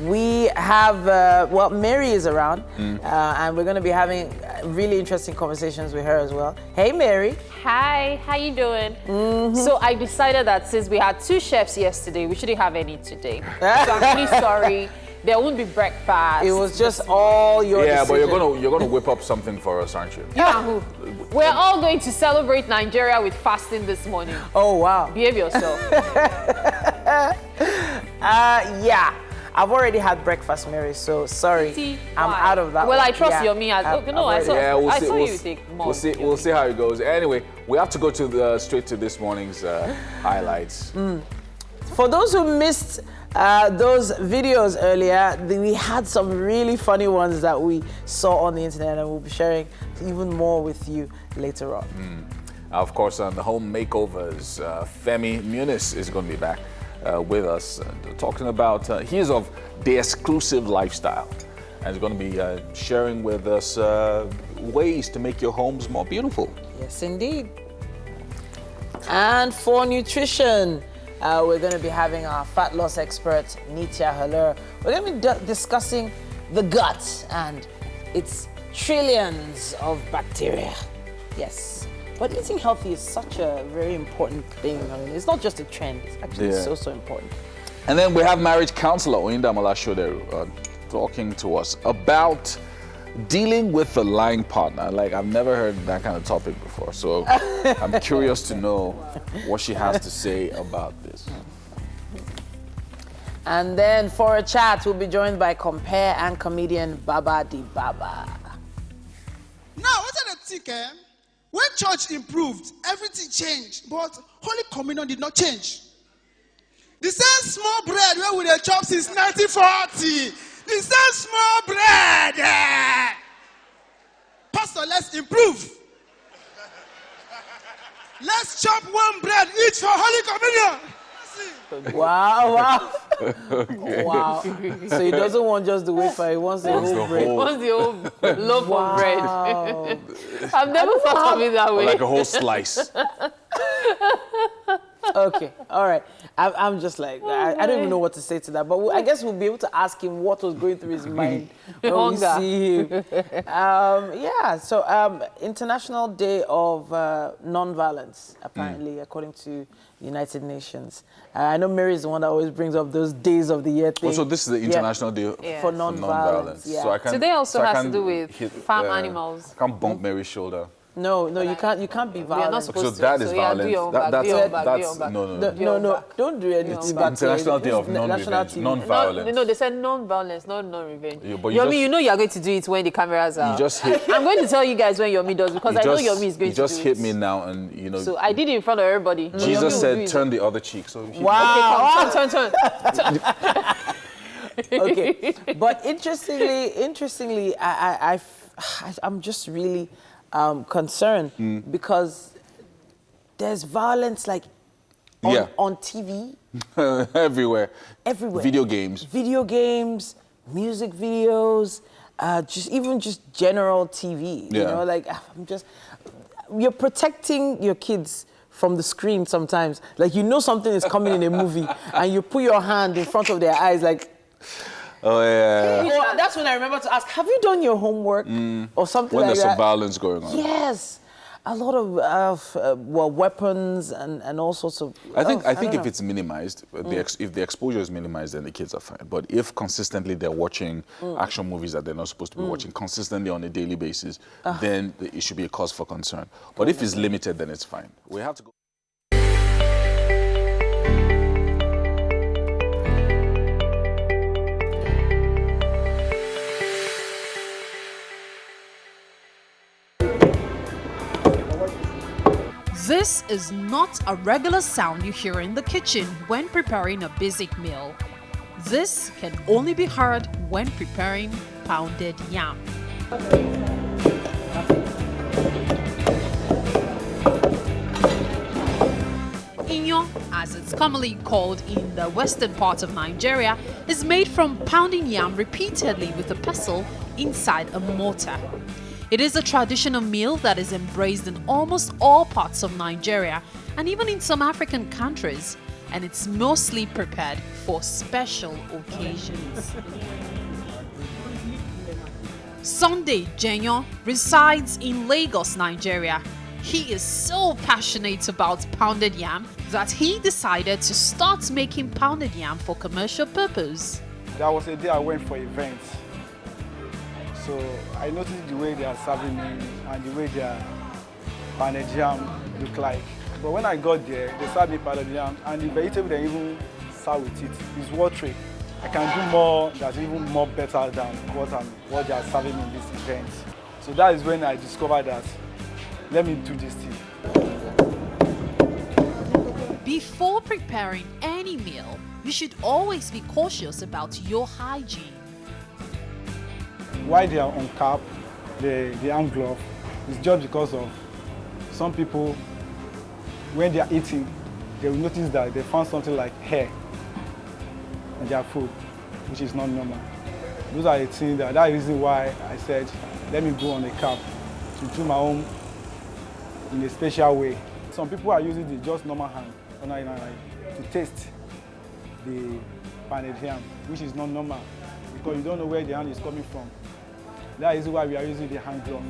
We have, Mary is around, and we're going to be having really interesting conversations with her as well. Hey, Mary. Hi, how you doing? So I decided that since we had 2 chefs yesterday, we shouldn't have any today. So I'm really sorry. There won't be breakfast. It was just all your decision. But you're gonna whip up something for us, aren't you? Yeah. We're all going to celebrate Nigeria with fasting this morning. Oh, wow. Behave yourself. Yeah. I've already had breakfast, Mary, so sorry. I'm out of that. Well, one. I trust yeah. your me. I saw you take more. We'll see how it goes. Anyway, we have to go to straight to this morning's highlights. For those who missed those videos earlier, we had some really funny ones that we saw on the internet, and we'll be sharing even more with you later on. Of course, on the home makeovers, Femi Muniz is going to be back with us, talking about he's of the exclusive lifestyle, and he's going to be sharing with us ways to make your homes more beautiful. Yes, indeed. And for nutrition, we're going to be having our fat loss expert, Nitya Haller. We're going to be discussing the gut and its trillions of bacteria. Yes. But eating healthy is such a very important thing. I mean, it's not just a trend. It's actually so important. And then we have marriage counselor Oyinda Molashoderu talking to us about dealing with a lying partner. Like, I've never heard that kind of topic before. So I'm curious to know what she has to say about this. And then for a chat, we'll be joined by compare and comedian Baba Di Baba. Now, what are the ticket? When church improved, everything changed, but Holy Communion did not change. The same small bread where we had chop since 1940. The same small bread. Pastor, let's improve. Let's chop one bread each for Holy Communion. Wow. Okay. Wow. So he doesn't want just the wafer, he wants the whole bread. He wants the whole loaf of bread. I've never thought of it that way. Like a whole slice. Okay, all right. I'm just like, I don't even know what to say to that. But I guess we'll be able to ask him what was going through his mind when we see him. So International Day of Non-Violence, apparently, according to the United Nations. I know Mary is the one that always brings up those days of the year thing. So this is the International Day for non-violence. Yeah. So I can, Today also has to do with farm animals. I can't bump Mary's shoulder. No, you can't be violent. So that is violence. No, don't do anything. It's International Day of Non-Revenge, Non-Violence. No, they said non-violence, not non-revenge. Yeah, Yomi, you know you are going to do it when the cameras are. You just hit. I'm going to tell you guys when Yomi does, because I know Yomi is going to do it. You just hit me now, and you know. So I did it in front of everybody. Jesus said, "Turn the other cheek." So wow. Okay, turn. Okay, but interestingly, I'm just really concerned because there's violence like on TV. Everywhere. Video games, music videos, just general TV. Yeah. You know, like you're protecting your kids from the screen sometimes. Like, you know something is coming in a movie and you put your hand in front of their eyes like. Oh, yeah. Well, that's when I remember to ask, have you done your homework or something like that? When there's some violence going on. Yes. A lot of weapons and all sorts of. I think if it's minimized, if the exposure is minimized, then the kids are fine. But if consistently they're watching action movies that they're not supposed to be watching consistently on a daily basis, then it should be a cause for concern. But if it's limited, then it's fine. We have to go. This is not a regular sound you hear in the kitchen when preparing a basic meal. This can only be heard when preparing pounded yam. Inyo, as it's commonly called in the western part of Nigeria, is made from pounding yam repeatedly with a pestle inside a mortar. It is a traditional meal that is embraced in almost all parts of Nigeria and even in some African countries, and it's mostly prepared for special occasions. Sunday Jenyo resides in Lagos, Nigeria. He is so passionate about pounded yam that he decided to start making pounded yam for commercial purpose. There was a day I went for events. So I noticed the way they are serving me and the way their pounded yam look like. But when I got there, they served me pounded yam and the vegetable they even serve with it is watery. I can do more that's even more better than what they are serving me in this event. So that is when I discovered that let me do this thing. Before preparing any meal, you should always be cautious about your hygiene. Why they are on cap, the hand glove, is just because of some people, when they are eating, they will notice that they found something like hair in their food, which is not normal. Those are the things that is the reason why I said, let me go on a cap to do my own in a special way. Some people are using the just normal hand to taste the pounded yam, which is not normal because you don't know where the hand is coming from. That is why we are using the hand glove.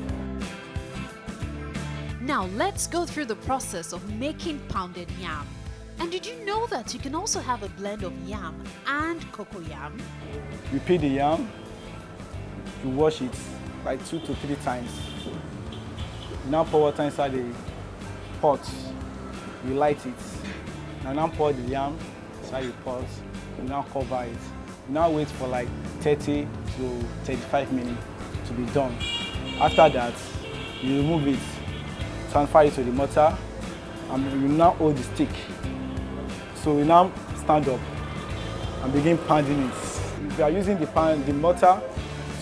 Now let's go through the process of making pounded yam. And did you know that you can also have a blend of yam and cocoyam? You peel the yam, you wash it like 2 to 3 times. You now pour water inside the pot, you light it. Now pour the yam inside the pot, you now cover it. You now wait for like 30 to 35 minutes to be done. After that, you remove it, transfer it to the mortar, and you now hold the stick. So we now stand up and begin pounding it. We are using the mortar,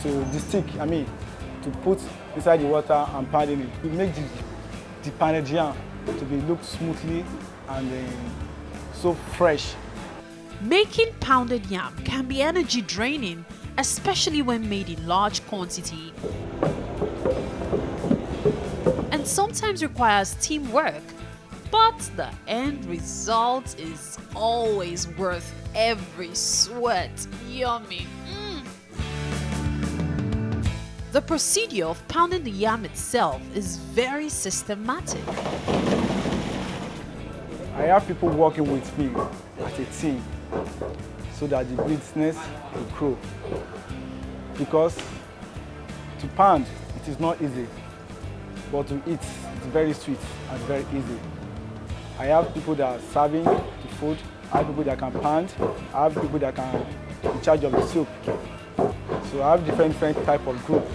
so the stick, to put inside the water and pounding it. We make the pounded yam to be look smoothly and so fresh. Making pounded yam can be energy draining, especially when made in large quantity, and sometimes requires teamwork. But the end result is always worth every sweat. Yummy. The procedure of pounding the yam itself is very systematic. I have people working with me as a team so that the business will grow. Because to pound, it is not easy, but to eat, it's very sweet and very easy. I have people that are serving the food, I have people that can pound, I have people that can be in charge of the soup. So I have different type of group.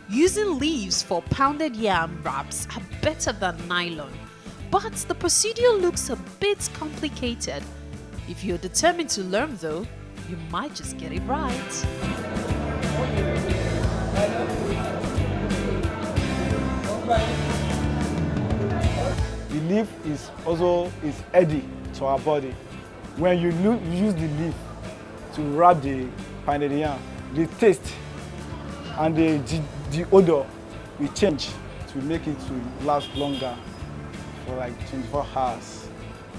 Using leaves for pounded yam wraps are better than nylon, but the procedure looks a bit complicated. If you're determined to learn though, you might just get it right. The leaf is also healthy to our body. When you use the leaf to wrap the pounded yam, the taste and the odor will change to make it to last longer for like 24 hours.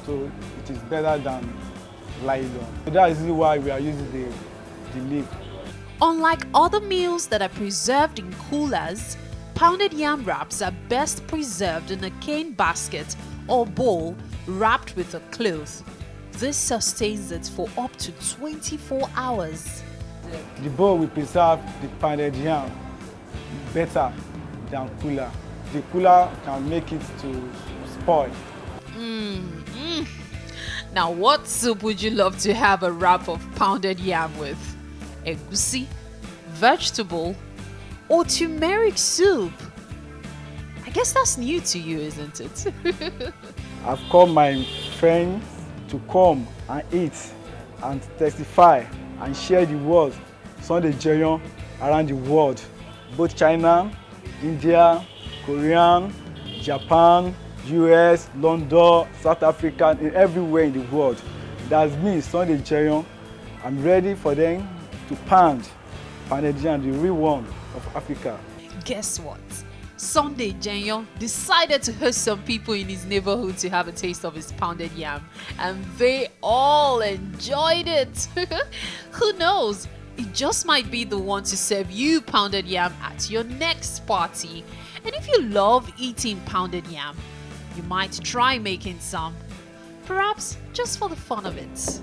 So it is better than nylon. So that is why we are using the leaf. Unlike other meals that are preserved in coolers, pounded yam wraps are best preserved in a cane basket or bowl wrapped with a cloth. This sustains it for up to 24 hours. The bowl will preserve the pounded yam better than cooler. The cooler can make it to spoil. Now, what soup would you love to have a wrap of pounded yam with? Egusi, vegetable, or turmeric soup? I guess that's new to you, isn't it? I've called my friends to come and eat and testify and share the word Sunday Jeyon around the world, both China, India, Korea, Japan, US, London, South Africa, and everywhere in the world. That's me, Sunday Jeyon. I'm ready for them to pound pounded yam, the real one of Africa. Guess what? Sunday Jeyon decided to host some people in his neighborhood to have a taste of his pounded yam, and they all enjoyed it. Who knows? It just might be the one to serve you pounded yam at your next party. And if you love eating pounded yam, you might try making some, perhaps just for the fun of it.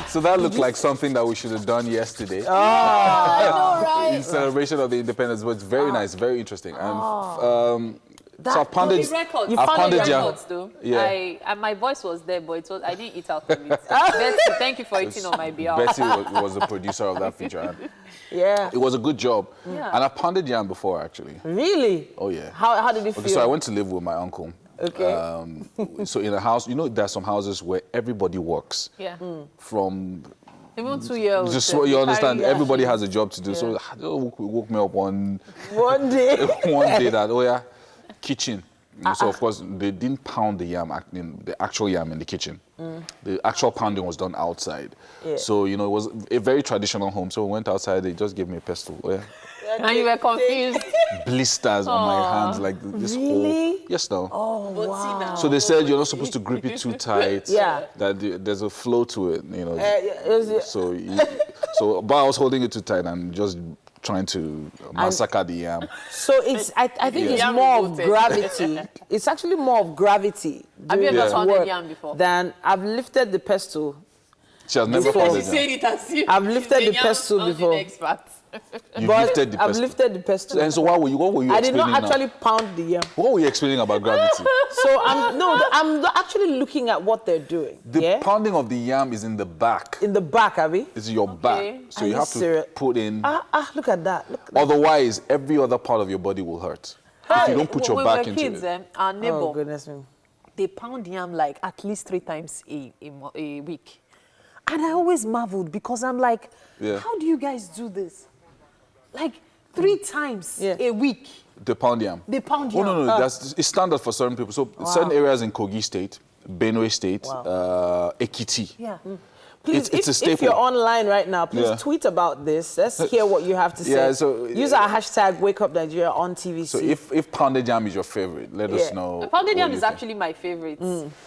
So that looked like something that we should have done yesterday. I know, right? In celebration of the independence, but it's very nice, very interesting. And so I've pounded. You found the records, though. Yeah. My voice was there, but I didn't eat out of it. Betsy, thank you for eating on my behalf. Betsy was the producer of that feature. And yeah. It was a good job. Yeah. And I've pounded yam before, actually. Really? Oh, yeah. How did it feel? Okay, so I went to live with my uncle. Okay. So in a house, you know, there are some houses where everybody works. Yeah. From even 2 years. Just you understand, everybody has a job to do. Yeah. So they woke me up one day. One day that kitchen. So of course they didn't pound the yam, the actual yam in the kitchen. The actual pounding was done outside. Yeah. So it was a very traditional home. So we went outside. They just gave me a pestle. And you were confused. Blisters on my hands, like this really? whole. Yes, no. Oh, wow. So they said you're not supposed to grip it too tight. Yeah. That there's a flow to it, So, but I was holding it too tight and just trying to massacre the yam. So I think it's more of gravity. It's actually more of gravity. Have you ever pounded yam before? Than I've lifted the pestle. She has never pounded yam. I've lifted the pestle before. I've lifted the pestle. And so what were you I did explaining not actually pound the yam. What were you explaining about gravity? So I'm actually looking at what they're doing. The pounding of the yam is in the back. In the back, Abby? It's your back. So you have to put in... Look at that. Otherwise, every other part of your body will hurt. If you don't put your back into kids, it. Our neighbor, oh, goodness me. They pound yam like at least 3 times a week. And I always marveled because I'm like, how do you guys do this? Like 3 times a week. The pound yam. The pound yam. Oh, no. It's standard for certain people. So certain areas in Kogi State, Benue State, Ekiti. Yeah. Please, it's a staple. If you're online right now, please tweet about this. Let's hear what you have to say. So use our hashtag #WakeUpNigeria on TVC. So if pounded yam is your favorite, let us know. Pounded yam is actually my favorite.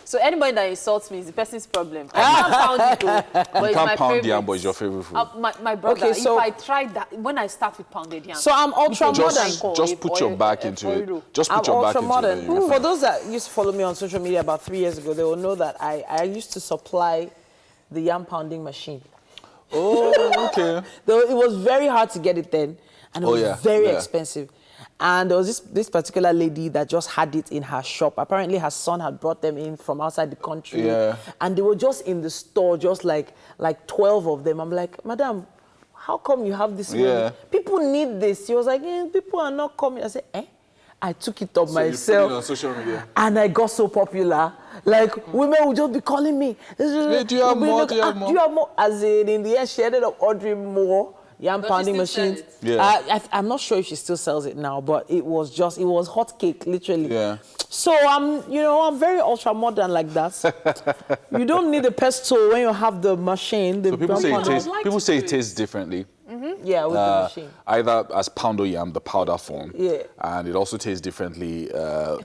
So anybody that insults me is the person's problem. I can't pound it though, but it's my favorite. Yam, but it's your favorite food. My brother, if I tried that, when I start with pounded yam. So I'm ultra modern. Just put your back into it. Just put your back into it. For those that used to follow me on social media about 3 years ago, they will know that I used to supply the yam pounding machine. Oh, okay. Though it was very hard to get it then, and it was very expensive. And there was this particular lady that just had it in her shop. Apparently her son had brought them in from outside the country. Yeah. And they were just in the store, just like 12 of them. I'm like, madam, how come you have this many? People need this. She was like, people are not coming. I said, I took it up myself. You put it on social media. And I got so popular. Like, women would just be calling me. Do you have more? Do you have more? Do you have more? As in the end, she ended up ordering more yam pounding machines. I'm not sure if she still sells it now, but it was hot cake, literally. Yeah. So I'm very ultra modern like that. You don't need a pestle when you have the machine. So people say it tastes differently. Yeah, with the machine. Either as poundo yam, the powder form. Yeah. And it also tastes differently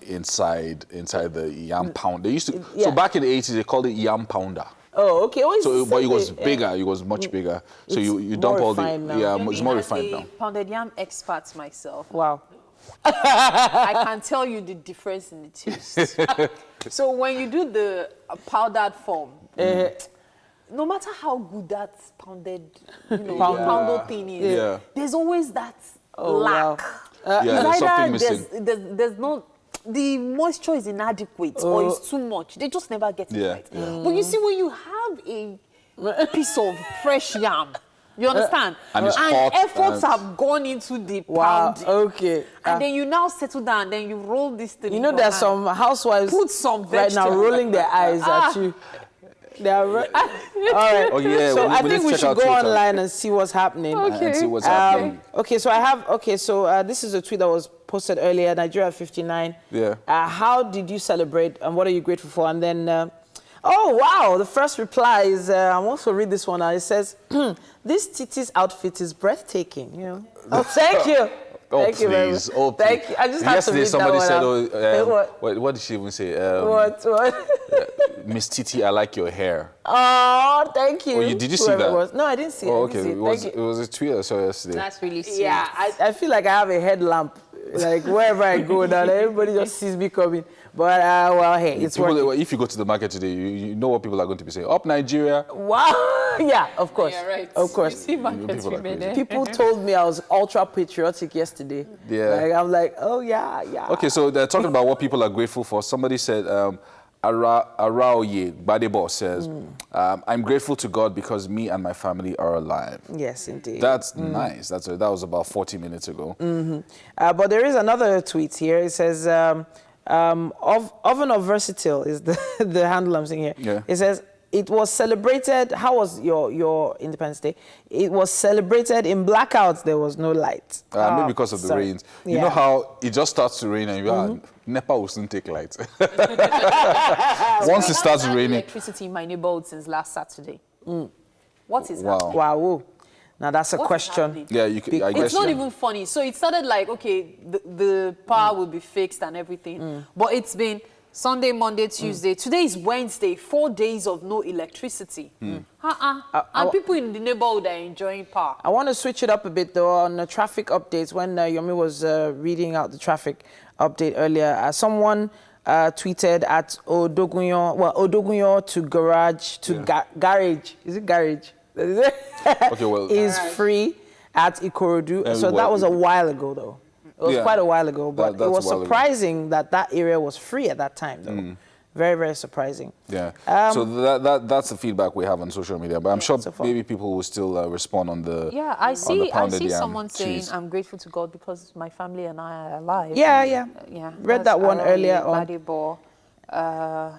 inside the yam pound. They used to so back in the 80s they called it yam pounder. Oh, okay. But it was bigger. It was much bigger. So you dump all the it's more refined now. Pounded yam expert myself. Wow. I can tell you the difference in the taste. So when you do the powdered form, no matter how good that pounded, poundo thing is, there's always that lack. Wow. There's something missing. There's no, the moisture is inadequate or it's too much. They just never get it right. But you see, when you have a piece of fresh yam, You understand? And it's hot, efforts have gone into the pounding. Okay. And then you now settle down, then you roll this thing. You know, there's some housewives put some right now rolling their eyes at you. They are all right. Oh, yeah. So I we think need we to check should out go Twitter. online and see what's happening. And see what's happening. Okay, so I have. Okay, so this is a tweet that was posted earlier. Nigeria 59. Yeah. How did you celebrate, and what are you grateful for? And then, oh wow, the first reply is. I'm also read this one. It says, "This Titi's outfit is breathtaking." You know. Oh, thank you. Oh, Thank you very much. please. Oh, Thank please. you. I just have to Yesterday, read somebody that one said, out. what did she even say? What? Miss Titi, I like your hair. Oh, thank you. Oh, did you see Whoever that? it was. No, I didn't see it. Oh, I okay. didn't see it. It was a tweet I saw yesterday. That's really sweet. Yeah, I feel like I have a headlamp. Like wherever I go now, everybody just sees me coming. But well, hey, it's working. If you go to the market today, you know what people are going to be saying. Up Nigeria. Wow. Yeah, of course. Yeah, right. Of course. You see markets remain. People told me I was ultra patriotic yesterday. Yeah. Like, I'm like, oh yeah, yeah. Okay, so they're talking about what people are grateful for. Somebody said, Araoye Badebo says, I'm grateful to God because me and my family are alive. Yes, indeed. That's nice. That was about 40 minutes ago. But there is another tweet here. It says, Oven of Versatile is the handle I'm seeing here. Yeah. It says, it was celebrated. How was your Independence Day? It was celebrated in blackouts. There was no light. Maybe because of the rains. You know how it just starts to rain and you NEPA will soon take light. Once it starts raining. Electricity in my neighborhood since last Saturday. What is Wow. happening? Wow. Now that's a What is question. happening? Yeah, I guess. It's not even funny. So it started like, okay, the power will be fixed and everything. But it's been Sunday, Monday, Tuesday. Today is Wednesday. 4 days of no electricity. And people in the neighborhood are enjoying power. I want to switch it up a bit though on the traffic updates. When Yomi was reading out the traffic update earlier, someone tweeted at Odogunyo to garage to garage. Is it garage? Okay, well, is free at Ikorodu. So that was a while ago though. It was quite a while ago, but it was surprising that area was free at that time though. Very, very surprising. Yeah. So that's the feedback we have on social media. But I'm sure maybe people will still respond on the I see yam someone saying, cheese. I'm grateful to God because my family and I are alive. Yeah. Read that one earlier on.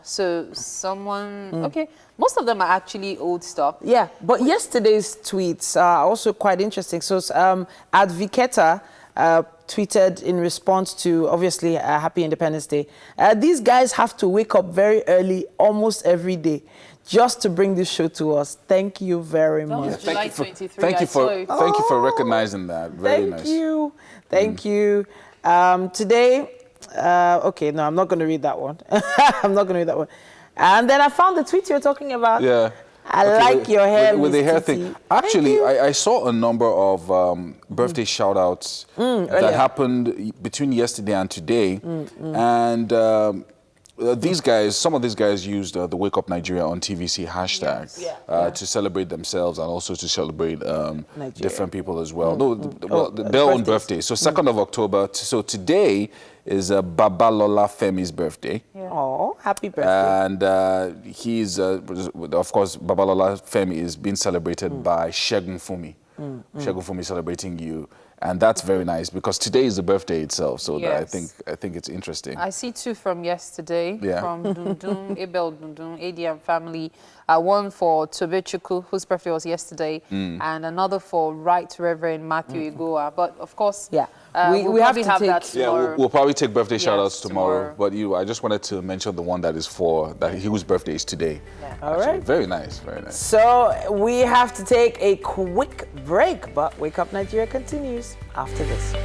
So someone, okay, most of them are actually old stuff. Yeah, but yesterday's tweets are also quite interesting. So Advocata tweeted in response to, obviously, Happy Independence Day. These guys have to wake up very early almost every day just to bring this show to us. Thank you very much. July 23. Thank you for recognizing that. Very nice. Thank you. Today, okay, no, I'm not going to read that one. I'm not going to read that one. And then I found the tweet you were talking about. Yeah. I like your hair, with the hair Titi. thing. Actually, I saw a number of birthday shout-outs that happened between yesterday and today. And these guys, some of these guys used the Wake Up Nigeria on TVC hashtag to celebrate themselves and also to celebrate different people as well. Their own birthday. So 2nd of October. So today is Babalola Femi's birthday. Oh, happy birthday. And he's, of course, Babalola Femi is being celebrated by Shegun Fumi. Shegun Fumi celebrating you. And that's very nice because today is the birthday itself. So I think it's interesting. I see two from yesterday from Dundun, Abel Dundun, ADM family. One for Tobechuku, whose birthday was yesterday, and another for Right Reverend Matthew Igoa. But of course, we have to have that tomorrow. We'll probably take birthday shout-outs tomorrow. But I just wanted to mention the one that is whose birthday is today. All right. Very nice, very nice. So we have to take a quick break, but Wake Up Nigeria continues after this.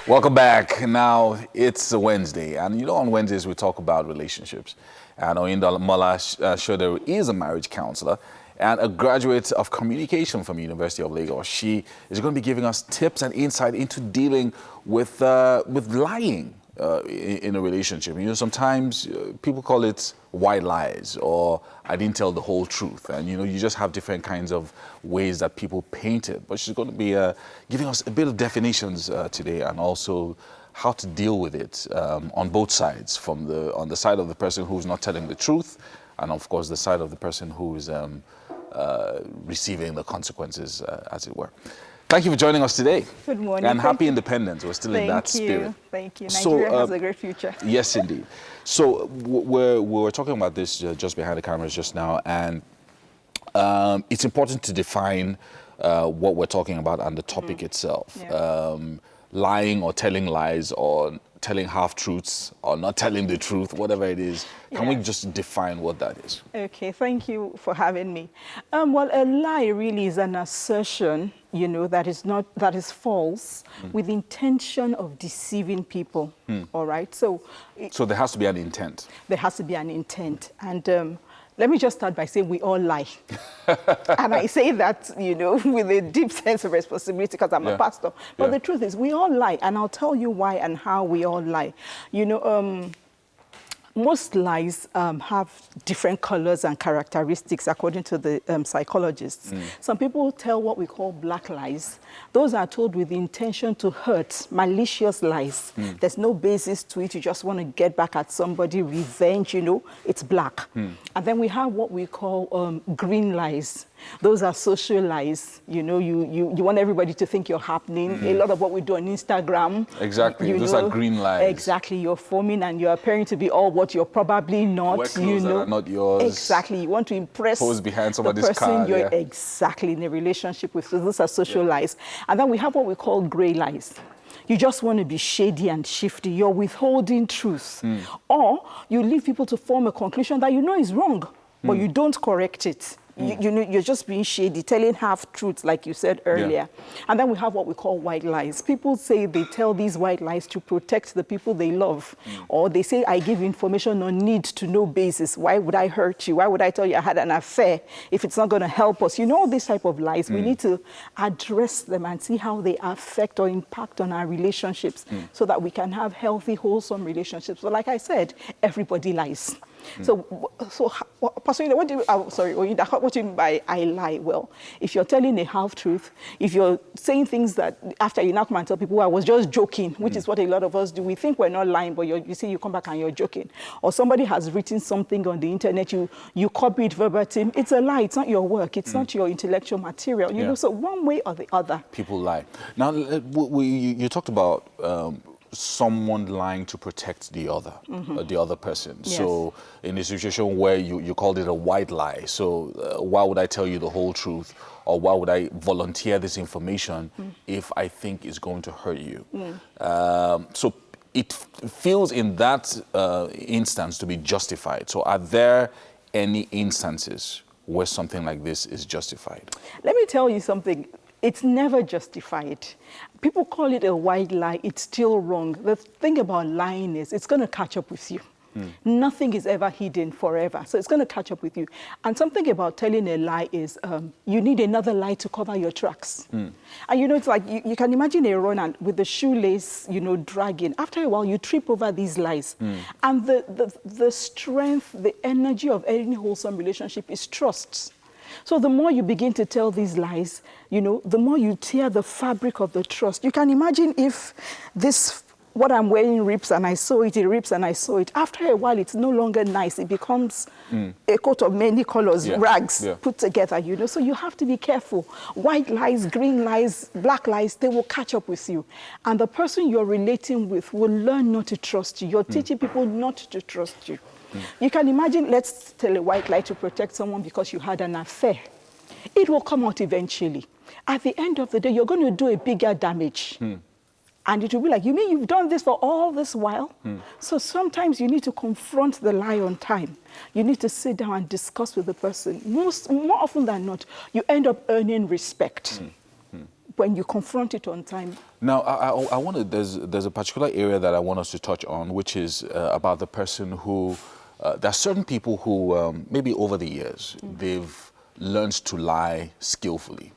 Welcome back. Now, it's a Wednesday, and on Wednesdays we talk about relationships. And Oyinda Mola Shoder is a marriage counselor and a graduate of communication from University of Lagos. She is going to be giving us tips and insight into dealing with lying in a relationship. Sometimes people call it white lies or I didn't tell the whole truth. And, you just have different kinds of ways that people paint it. But she's going to be giving us a bit of definitions today and also how to deal with it on both sides, on the side of the person who's not telling the truth, and of course the side of the person who is receiving the consequences, as it were. Thank you for joining us today. Good morning. And happy independence. We're still in that spirit. Thank you. Nigeria has a great future. Yes, indeed. So we were talking about this just behind the cameras just now, and it's important to define what we're talking about and the topic itself. Yeah. Lying or telling lies or telling half-truths or not telling the truth, whatever it is. Can we just define what that is? Okay, thank you for having me. Well, a lie really is an assertion, that is false with intention of deceiving people, all right? So there has to be an intent. There has to be an intent. And let me just start by saying we all lie. And I say that, with a deep sense of responsibility because I'm a pastor. But the truth is we all lie, and I'll tell you why and how we all lie. Most lies have different colors and characteristics according to the psychologists. Some people tell what we call black lies. Those are told with the intention to hurt, malicious lies. There's no basis to it. You just want to get back at somebody, revenge, it's black. And then we have what we call green lies. Those are social lies. You want everybody to think you're happening. A lot of what we do on Instagram. Exactly. Those are green lies. Exactly. You're forming and you're appearing to be all what you're probably not. Wear clothes that are not yours. Exactly. You want to impress pose behind somebody's the person car. You're exactly in a relationship with. So those are social lies. And then we have what we call gray lies. You just want to be shady and shifty. You're withholding truth. Or you leave people to form a conclusion that is wrong, but you don't correct it. You're just being shady, telling half-truths, like you said earlier. And then we have what we call white lies. People say they tell these white lies to protect the people they love. Or they say, I give information on need-to-know basis. Why would I hurt you? Why would I tell you I had an affair if it's not going to help us? All these type of lies. We need to address them and see how they affect or impact on our relationships so that we can have healthy, wholesome relationships. But like I said, everybody lies. So personally, what do you mean by I lie? Well, if you're telling a half-truth, if you're saying things that after you now come and tell people, I was just joking, which is what a lot of us do. We think we're not lying, but you come back and you're joking. Or somebody has written something on the internet, you copy it verbatim. It's a lie. It's not your work. It's not your intellectual material. So one way or the other. People lie. Now, you talked about someone lying to protect the other, the other person. Yes. So in a situation where you called it a white lie, so why would I tell you the whole truth? Or why would I volunteer this information if I think it's going to hurt you? So it feels in that instance to be justified. So are there any instances where something like this is justified? Let me tell you something. It's never justified. People call it a white lie. It's still wrong. The thing about lying is it's going to catch up with you. Nothing is ever hidden forever. So it's going to catch up with you. And something about telling a lie is you need another lie to cover your tracks. And it's like you can imagine a runner with the shoelace, dragging. After a while, you trip over these lies. And the strength, the energy of any wholesome relationship is trust. So the more you begin to tell these lies, the more you tear the fabric of the trust. You can imagine if what I'm wearing rips and I sew it, it rips and I sew it. After a while, it's no longer nice. It becomes a coat of many colors, rags put together, So you have to be careful. White lies, green lies, black lies, they will catch up with you. And the person you're relating with will learn not to trust you. You're teaching people not to trust you. You can imagine, let's tell a white lie to protect someone because you had an affair. It will come out eventually. At the end of the day, you're going to do a bigger damage. And it will be like, you mean you've done this for all this while? So sometimes you need to confront the lie on time. You need to sit down and discuss with the person. More often than not, you end up earning respect when you confront it on time. Now, I want there's a particular area that I want us to touch on, which is about the person who, there are certain people who, maybe over the years, they've learned to lie skillfully.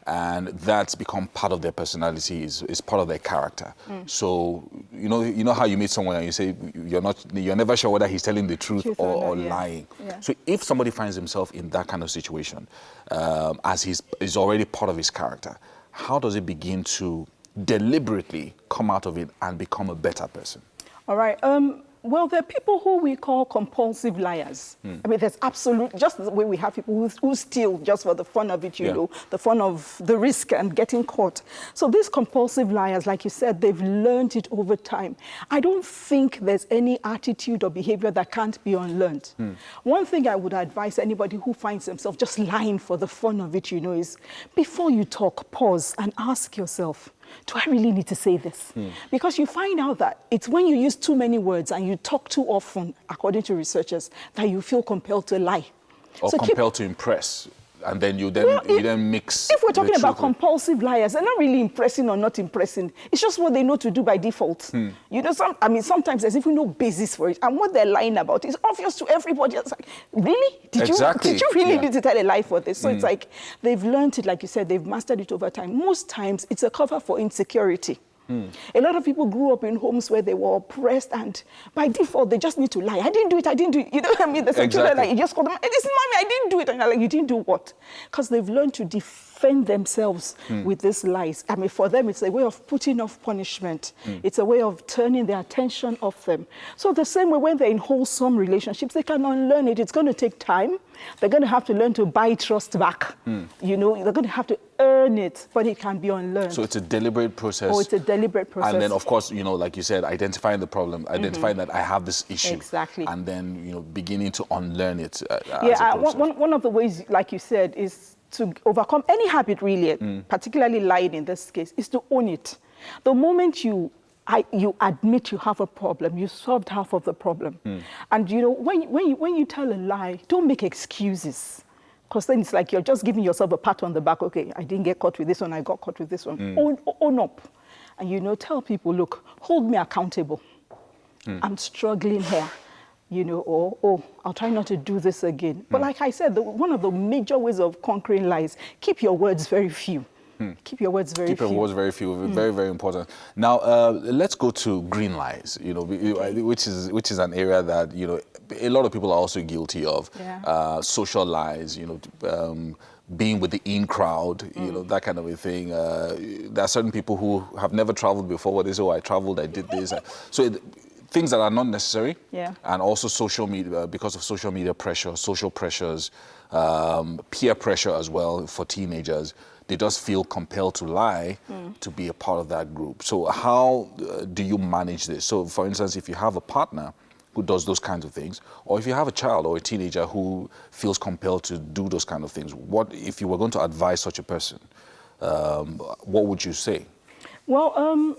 And that's become part of their personality, is part of their character. So, you know how you meet someone and you say you're never sure whether he's telling the truth or lying. So if somebody finds himself in that kind of situation, as he's already part of his character, how does he begin to deliberately come out of it and become a better person? All right. Well, there are people who we call compulsive liars. I mean, there's just the way we have people who steal just for the fun of it, you know, the fun of the risk and getting caught. So these compulsive liars, like you said, they've learned it over time. I don't think there's any attitude or behavior that can't be unlearned. One thing I would advise anybody who finds themselves just lying for the fun of it, you know, is before you talk, pause and ask yourself, do I really need to say this? Because you find out that it's when you use too many words and you talk too often, according to researchers, that you feel compelled to lie. Or so compelled to impress. And then you then mix. If we're talking about compulsive liars, they're not really impressing or not impressing. It's just what they know to do by default. You know, sometimes there's even no basis for it. And what they're lying about is obvious to everybody. It's like, really? Did you really need to tell a lie for this? So it's like they've learned it, like you said, they've mastered it over time. Most times it's a cover for insecurity. A lot of people grew up in homes where they were oppressed, and by default, they just need to lie. I didn't do it. You know what I mean? There's some children like, you just call them, listen, mommy, I didn't do it. And you're like, you didn't do what? Because they've learned to defend themselves with these lies. I mean, for them, it's a way of putting off punishment. It's a way of turning their attention off them. So the same way when they're in wholesome relationships, they can unlearn it. It's going to take time. They're going to have to learn to buy trust back. You know, they're going to have to earn it, but it can be unlearned. So it's a deliberate process. Oh, it's a deliberate process. And then, of course, you know, like you said, identifying the problem, identifying that I have this issue. Exactly. And then, you know, beginning to unlearn it. One of the ways, like you said, is to overcome any habit, really, particularly lying in this case, is to own it. The moment you admit you have a problem, you solved half of the problem. And, you know, when you tell a lie, don't make excuses. Because then it's like you're just giving yourself a pat on the back. Okay, I didn't get caught with this one, I got caught with this one. Own up. And, you know, tell people, look, hold me accountable. I'm struggling here. You know, or I'll try not to do this again. But like I said, one of the major ways of conquering lies, keep your words very few. Keep your words very few. Keep your words very few. Very, very important. Now, let's go to green lies, you know, which is an area that, you know, a lot of people are also guilty of. Social lies, you know, being with the in crowd, you know, that kind of a thing. There are certain people who have never traveled before where they say, oh, I traveled, I did this. Things that are not necessary. And also social media, because of social media pressure, social pressures, peer pressure as well for teenagers. They just feel compelled to lie to be a part of that group. So how do you manage this? So, for instance, if you have a partner who does those kinds of things, or if you have a child or a teenager who feels compelled to do those kind of things, what if you were going to advise such a person, what would you say? Well,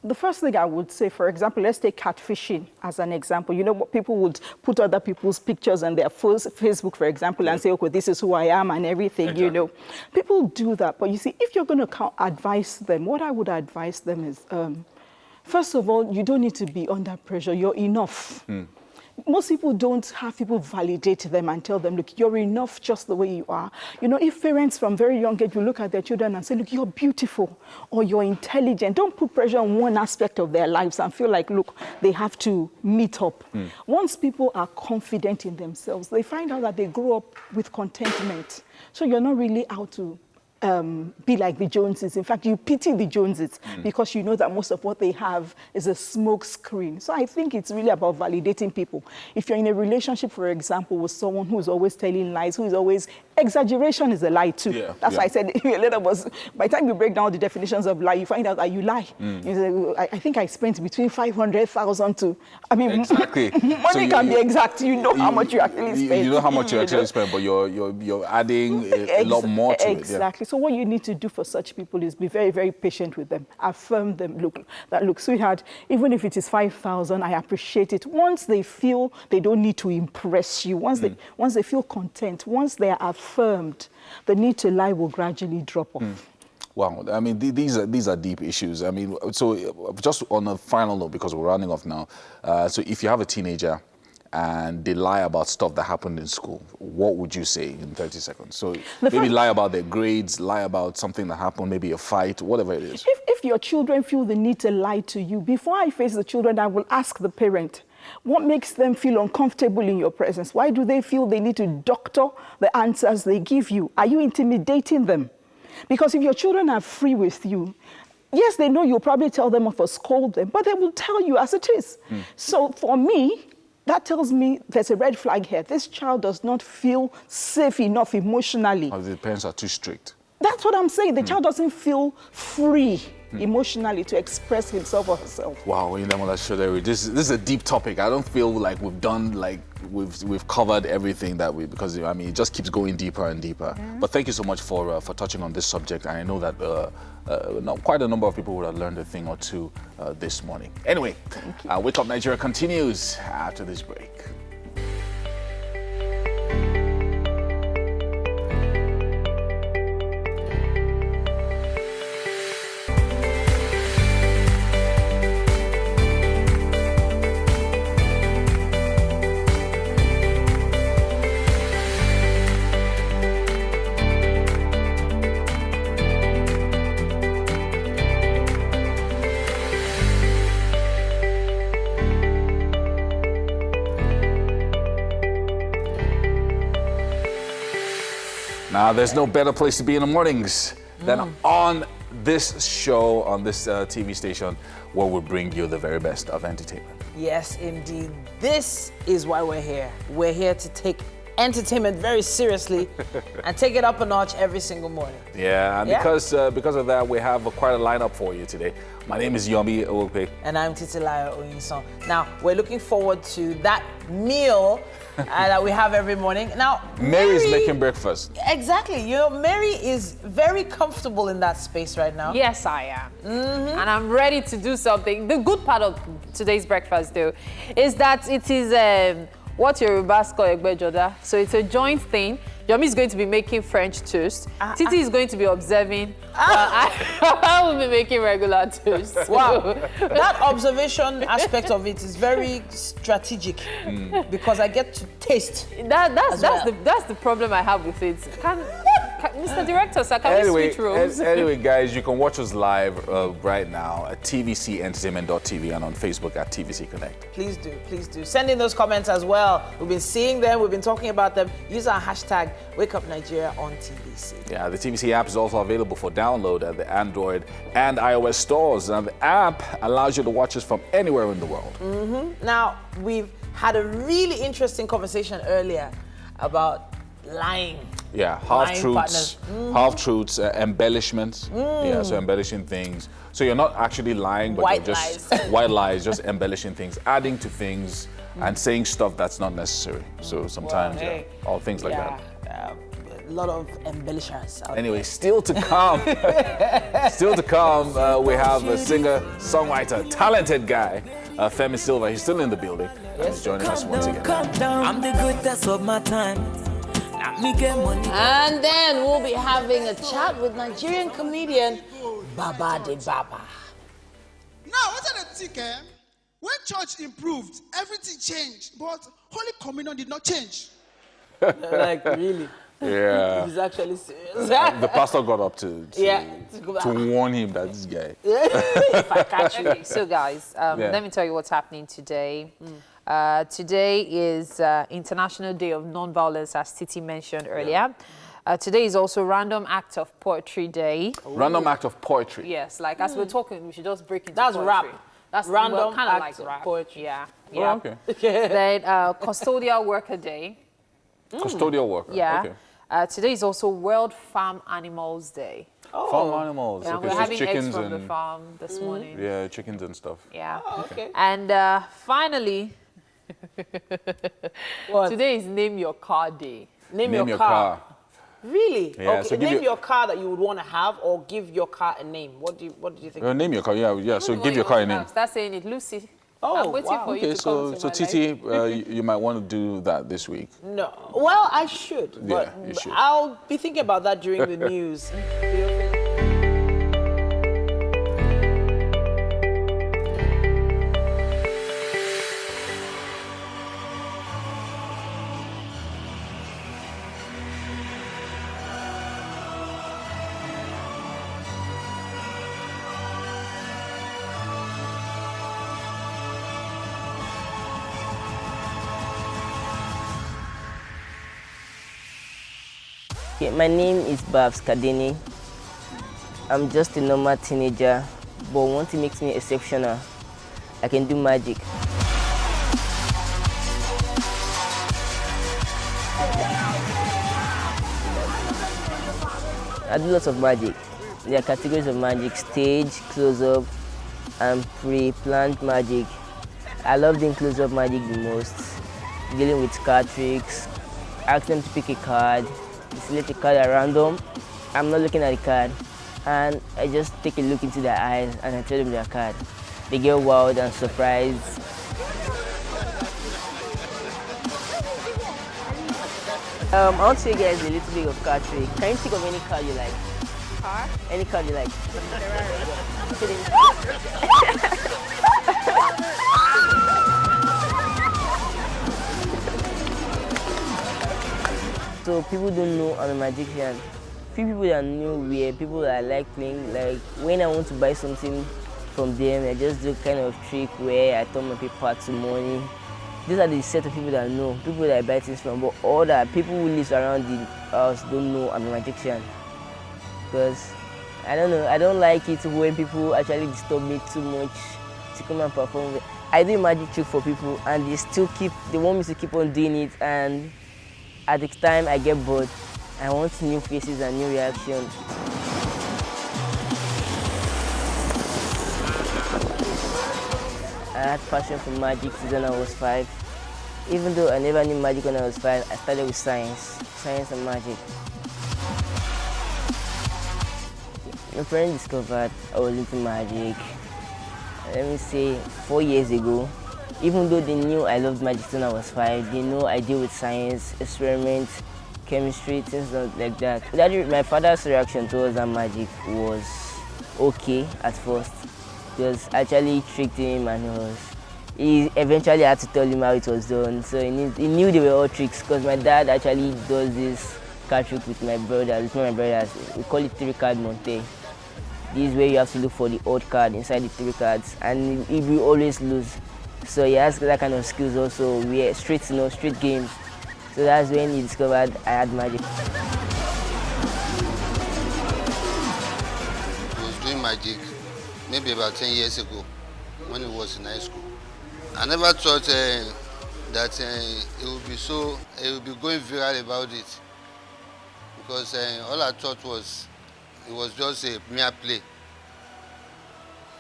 the first thing I would say, for example, let's take catfishing as an example. You know, what people would put other people's pictures on their Facebook, for example, and say, okay, this is who I am and everything, you know. People do that. But you see, if you're going to advise them, what I would advise them is, first of all, you don't need to be under pressure. You're enough. Most people don't have people validate them and tell them, look, you're enough just the way you are. You know, if parents from very young age will look at their children and say, look, you're beautiful or you're intelligent, don't put pressure on one aspect of their lives and feel like, look, they have to meet up. Once people are confident in themselves, they find out that they grow up with contentment. So you're not really out to be like the Joneses. In fact, you pity the Joneses because you know that most of what they have is a smoke screen. So I think it's really about validating people. If you're in a relationship, for example, with someone who's always telling lies, who is always, exaggeration is a lie too. That's why I said a lot of us, by the time you break down the definitions of lie, you find out that you lie. You say, I think I spent between 500,000 to, I mean, money can be exact. You know how much you actually spend. You know how much you actually spend, but you're adding a lot more to it. Exactly. So what you need to do for such people is be very, very patient with them. Affirm them. Look, sweetheart, even if it is 5,000, I appreciate it. Once they feel they don't need to impress you, once they feel content, once they are affirmed, the need to lie will gradually drop off. Wow, I mean, these are deep issues. I mean, so just on a final note, because we're running off now, so if you have a teenager and they lie about stuff that happened in school, what would you say in 30 seconds? So maybe lie about their grades, lie about something that happened, maybe a fight, whatever it is. If your children feel the need to lie to you, before I face the children, I will ask the parent, what makes them feel uncomfortable in your presence? Why do they feel they need to doctor the answers they give you? Are you intimidating them? Because if your children are free with you, yes, they know you'll probably tell them off or scold them, but they will tell you as it is. So for me, that tells me there's a red flag here. This child does not feel safe enough emotionally. Or the parents are too strict. That's what I'm saying. The child doesn't feel free emotionally to express himself or herself. Wow, this is a deep topic. I don't feel like we've done we've covered everything that because I mean it just keeps going deeper and deeper. But thank you so much for touching on this subject. I know that quite a number of people would have learned a thing or two this morning. Anyway, Wake Up Nigeria continues after this break. Now, there's no better place to be in the mornings than on this show, on this TV station, where we bring you the very best of entertainment. Yes, indeed. This is why we're here. We're here to take entertainment very seriously and take it up a notch every single morning. Yeah, and because of that, we have quite a lineup for you today. My name is Yomi Owope. And I'm Titilayo Oyinson. Now, we're looking forward to that meal that we have every morning. Now, Mary's making breakfast. Exactly. You know, Mary is very comfortable in that space right now. Yes, I am. And I'm ready to do something. The good part of today's breakfast, though, is that it is what Yorubas call egbejoda. So it's a joint thing. Yomi is going to be making French toast. Titi is going to be observing. I will be making regular toast. Wow. That observation aspect of it is very strategic because I get to taste. That's the problem I have with it. Mr. Director, sir, can we switch roles? Anyway, guys, you can watch us live right now at tvcentertainment.tv and on Facebook at TVC Connect. Please do, please do. Send in those comments as well. We've been seeing them, we've been talking about them. Use our hashtag Wake Up Nigeria on TVC. Yeah, the TVC app is also available for download at the Android and iOS stores. And the app allows you to watch us from anywhere in the world. Now, we've had a really interesting conversation earlier about lying. Yeah, half-truths, embellishments. Yeah, so embellishing things. So you're not actually lying, but you're just white lies, just embellishing things, adding to things, and saying stuff that's not necessary. So sometimes, all things like that. A lot of embellishers out Anyway, there. still to come, we have a singer, songwriter, talented guy, Femi Silva. He's still in the building. He's joining us once again. I'm the greatest of my time. And then we'll be having a chat with Nigerian comedian Baba de Baba. Now, what are the thing? When church improved, everything changed, but Holy Communion did not change. Like, really? Yeah. He's actually serious. The pastor got up to warn him that this guy. If I catch you. Okay, so guys, let me tell you what's happening today. Today is International Day of Non-Violence, as Titi mentioned earlier. Today is also Random Act of Poetry Day. Random Act of Poetry? Yes, like as we're talking, we should just break into That's poetry. rap. That's Random kind of Act like of rap. Poetry. Yeah. Oh, okay. Then Custodial Worker Day. Custodial worker. Yeah. Okay. Today is also World Farm Animals Day. Farm animals. Yeah, okay, we're so having chickens eggs from and the farm this morning. Yeah, chickens and stuff. Yeah. Oh, okay. And finally, today is Name Your Car Day. Name your car. Really? Yeah, okay. so Name your car that you would want to have, or give your car a name. What do you think? Name your car. Yeah. So give your car a name. Start saying it, Lucy. Oh, I'm waiting for you Okay, to come to so my Titi, life. you might want to do that this week. No. Well, I should. But Yeah, you should. I'll be thinking about that during the news. My name is Babs Kadeni. I'm just a normal teenager but one thing makes me exceptional. I can do magic. I do lots of magic. There are categories of magic: stage, close-up, and pre-planned magic. I love doing close-up magic the most, dealing with card tricks, ask them to pick a card, select a card at random. I'm not looking at the card, and I just take a look into their eyes and I tell them their card. They get wild and surprised. I want to show you guys a little bit of card trick. Can you think of any card you like? Car? Any card you like? So people don't know I'm a magician. Few people that know where people that I like playing, like when I want to buy something from them, I just do kind of trick where I turn my paper to money. These are the set of people that know, people that I buy things from, but all that people who live around the house don't know I'm a magician. Because I don't know, I don't like it when people actually disturb me too much to come and perform. I do magic trick for people and they want me to keep on doing it, and at the time I get bored. I want new faces and new reactions. I had passion for magic since when I was 5. Even though I never knew magic when I was 5, I started with science and magic. My parents discovered I was into magic, let me say 4 years ago. Even though they knew I loved magic when I was 5, they know I deal with science, experiments, chemistry, things like that. My father's reaction towards that magic was okay at first, because I actually tricked him, and he eventually had to tell him how it was done. So he knew they were all tricks, because my dad actually does this card trick with my brothers. We call it 3-card monte. This is where you have to look for the odd card inside the 3 cards, and he will always lose. So he has that kind of skills also. We are street games. So that's when he discovered I had magic. He was doing magic maybe about 10 years ago when he was in high school. I never thought that it would be going viral about it, because all I thought was it was just a mere play.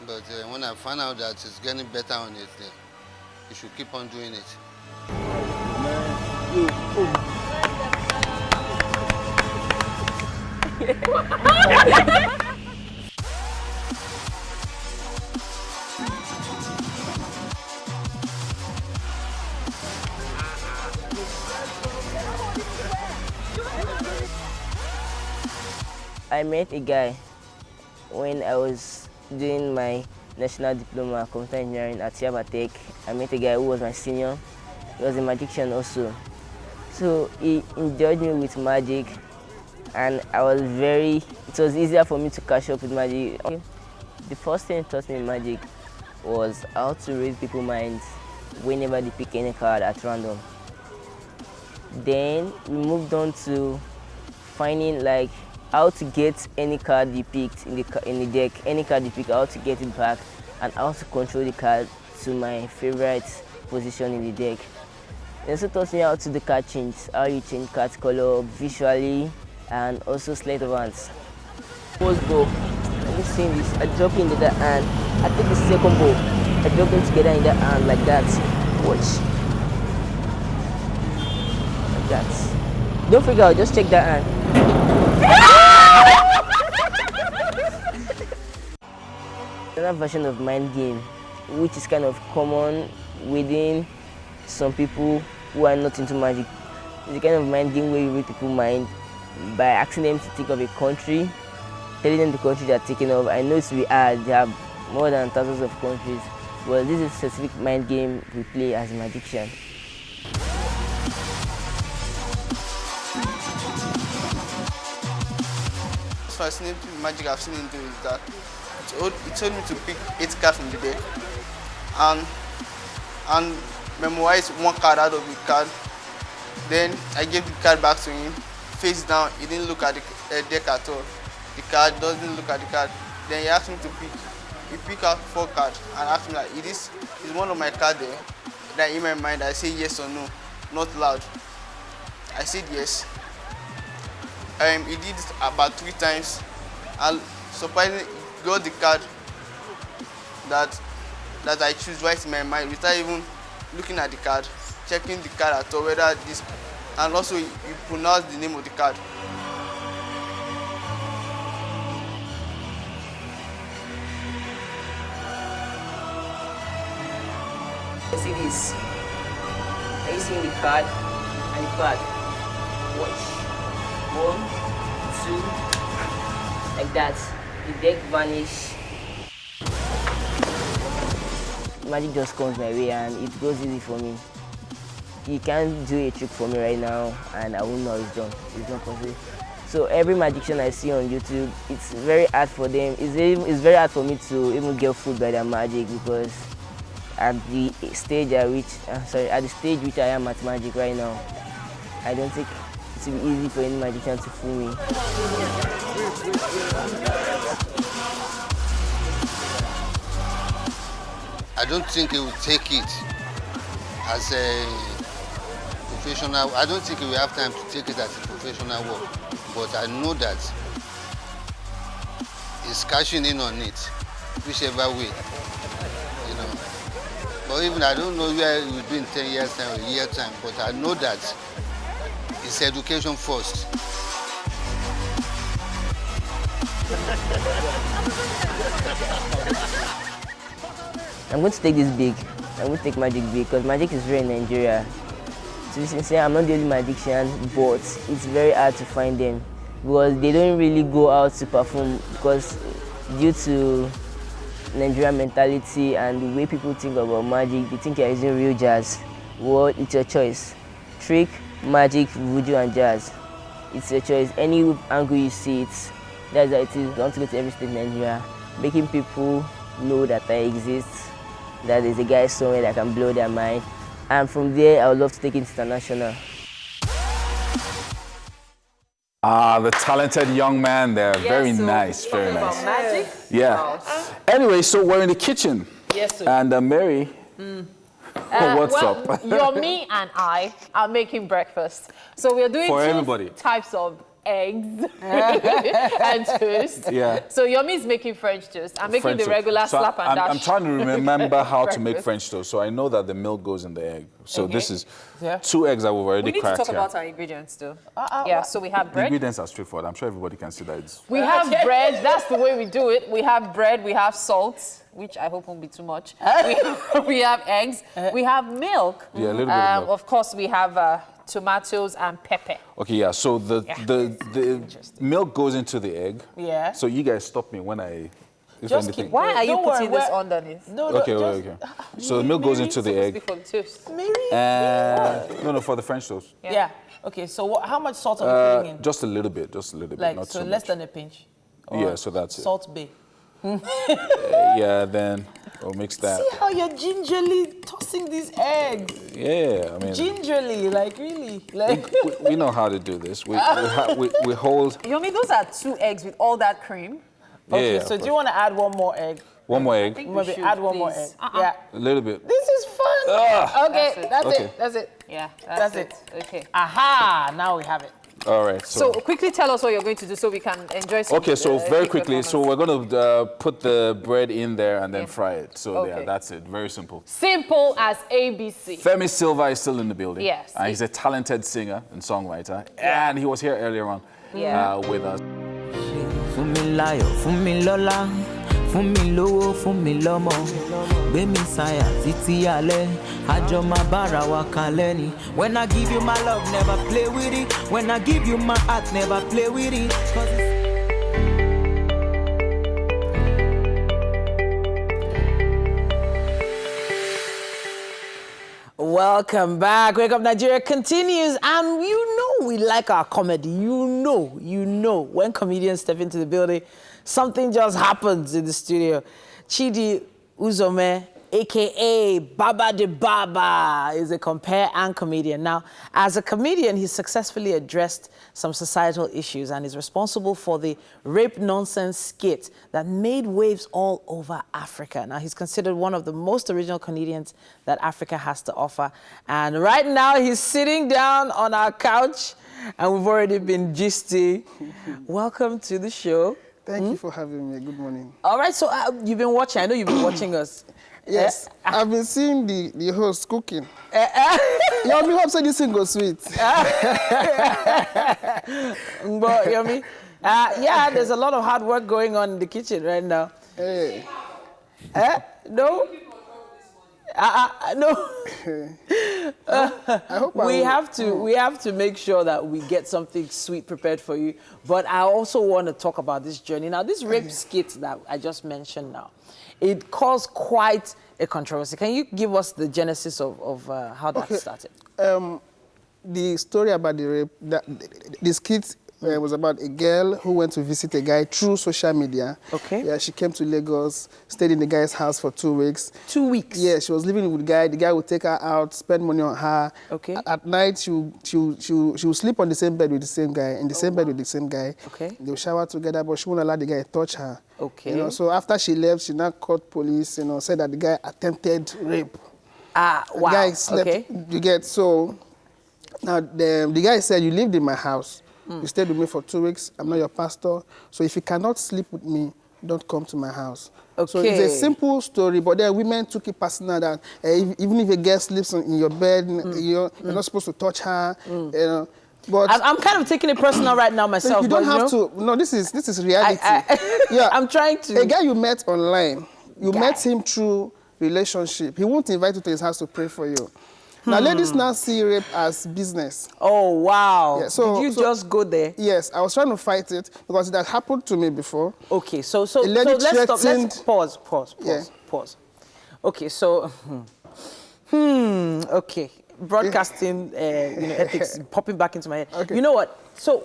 But when I found out that it's getting better on it, then you should keep on doing it. I met a guy when I was doing my national diploma of computer engineering at Yaba Tech. I met a guy who was my senior. He was a magician also. So he enjoyed me with magic, and it was easier for me to catch up with magic. The first thing he taught me in magic was how to read people's minds whenever they pick any card at random. Then we moved on to finding like how to get any card you picked in the deck, any card you pick, how to get it back, and how to control the card to my favorite position in the deck. He also taught me how to do card change, how you change card color visually, and also sleight of hands. First ball, let me see this. I drop in the hand. I take the second ball. I drop them together in the hand like that. Watch. Like that. Don't freak out. Just check that hand. Another version of mind game, which is kind of common within some people who are not into magic. It's a kind of mind game where you read people's mind by asking them to think of a country, telling them the country they're thinking of. I know it's really hard, there are more than thousands of countries, but this is a specific mind game we play as a magician. Fascinating magic I've seen him do is that it told me to pick 8 cards from the deck and memorize 1 card out of the card. Then I gave the card back to him, face down. He didn't look at the deck at all. The card doesn't look at the card. Then he asked me to pick he pick out 4 cards and ask me like, is one of my cards there? Then in my mind I say yes or no, not loud. I said yes. He did it about 3 times, and surprisingly got the card that I choose right in my mind without even looking at the card, checking the card at all whether this, and also he pronounced the name of the card. See this. Are you seeing the card and the bag? Watch. 1, 2, like that. The deck vanish. Magic just comes my way and it goes easy for me. You can't do a trick for me right now and I won't know it's done. It's not possible. So every magician I see on YouTube, it's very hard for them. It's very hard for me to even get fooled by their magic, because at the stage which I am at magic right now, I don't think it will be easy for any magician to fool me. I don't think he will take it as a professional. I don't think he will have time to take it as a professional work. But I know that he's cashing in on it, whichever way, you know. But even I don't know where it will be in 10 years time or a year time, but I know that it's education first. I'm going to take this big. I'm going to take magic big, because magic is rare in Nigeria. To be sincere, I'm not the only magician, but it's very hard to find them, because they don't really go out to perform, because due to Nigerian mentality and the way people think about magic, they think you're using real jazz. Well, it's your choice. Trick, magic, voodoo and jazz. It's your choice. Any angle you see it, that's how it is. I want to go to every state in Nigeria, making people know that I exist, that there's a guy somewhere that can blow their mind. And from there, I would love to take it international. The talented young man there. Yes, very so nice, very nice. About magic? Yeah. Anyway, so we're in the kitchen. Yes, sir. And Mary, what's up? Yomi and I are making breakfast. So we're doing For two everybody. types of eggs and toast. Yeah. So Yomi is making French toast. I'm making French the toast. regular So slap and dash. I'm trying to remember how to make breakfast. French toast. So I know that the milk goes in the egg. So Okay. this is Yeah. 2 eggs that we've already We need to cracked talk here. about our ingredients too. Yeah, so we have The bread. ingredients are straightforward. I'm sure everybody can see that it's... We have bread. That's the way we do it. We have bread. We have salt, which I hope won't be too much. We have eggs. We have milk. Yeah, a little bit of milk. Of course, we have tomatoes and pepper. Okay, yeah, so the milk goes into the egg. Yeah. So you guys stop me when I... If Just anything. keep. Why are you Don't putting worry, this underneath? No, Okay, okay. So the milk goes into the egg. Before the toast. No, for the French toast. Yeah. Okay, so how much salt are we putting in? Just a little bit, Like, not so too less much. than a pinch? Yeah, so that's it. Salt bay. Yeah, then we'll mix that. See how you're gingerly tossing these eggs? Yeah, I mean, Gingerly, like really? Like we know how to do this. We hold... Yomi, those are 2 eggs with all that cream. Okay, Yeah, so of do you want to add one more egg? One more egg. Maybe add one more egg. Yeah. A little bit. This is fun. Okay, that's Okay. it. That's it. Yeah, That's it. Okay. Aha! Now we have it. All right. So quickly tell us what you're going to do so we can enjoy some. Okay, so very quick quickly, so we're going to put the bread in there and then fry it. So yeah, Okay. that's it. Very simple. Simple as ABC. Femi Silva is still in the building. Yes. He's a talented singer and songwriter. And he was here earlier on with us. Fún mi láyọ̀, fún mi lọ́lá, fún mi lówó, fún mi lọ́mọ. Gbé mi sáyà títí alẹ́, àjọ máa bára wa kalẹ̀ ni. When I give you my love, never play with it. When I give you my heart, never play with it. 'Cause it's Welcome back. Wake Up Nigeria continues, and you know we like our comedy. You know, when comedians step into the building, something just happens in the studio. Chidi Uzome a.k.a. Baba de Baba, is a compare and comedian. Now, as a comedian, he's successfully addressed some societal issues and is responsible for the rape nonsense skit that made waves all over Africa. Now, he's considered one of the most original comedians that Africa has to offer. And right now, he's sitting down on our couch, and we've already been gisting. Welcome to the show. Thank you for having me. Good morning. All right, so you've been watching. I know you've been watching us. Yes, I've been seeing the host cooking. Yomi, hope say this thing goes sweet. But Yomi, yeah, there's a lot of hard work going on in the kitchen right now. Hey. No? No. I hope we have to make sure that we get something sweet prepared for you. But I also want to talk about this journey. Now, this rape skit that I just mentioned now, it caused quite a controversy. Can you give us the genesis of how that started? The story about the rape, the skit was about a girl who went to visit a guy through social media. Okay. Yeah, she came to Lagos, stayed in the guy's house for 2 weeks. 2 weeks? Yeah, she was living with the guy. The guy would take her out, spend money on her. Okay. At night, she would sleep on the same bed with the same guy, in the same bed with the same guy. Okay. They would shower together, but she wouldn't allow the guy to touch her. Okay. You know, so after she left, she now called police, you know, said that the guy attempted rape. Wow. The guy slept, okay. You get, so now the guy said, you lived in my house. You stayed with me for 2 weeks. I'm not your pastor. So if you cannot sleep with me, don't come to my house. Okay. So it's a simple story, but then women took it personal that even if a girl sleeps in your bed, you're not supposed to touch her. You know. But I'm kind of taking it personal right now myself. You don't have to. No, this is reality. Yeah, I'm trying to. A guy you met online, you met him through relationship. He won't invite you to his house to pray for you. Now, ladies now see rape as business. Oh, wow. Yeah, so, did you just go there? Yes, I was trying to fight it because it had happened to me before. Okay, so let's stop. Let's pause. Yeah. Okay, so, okay. Broadcasting, ethics popping back into my head. Okay. You know what? So,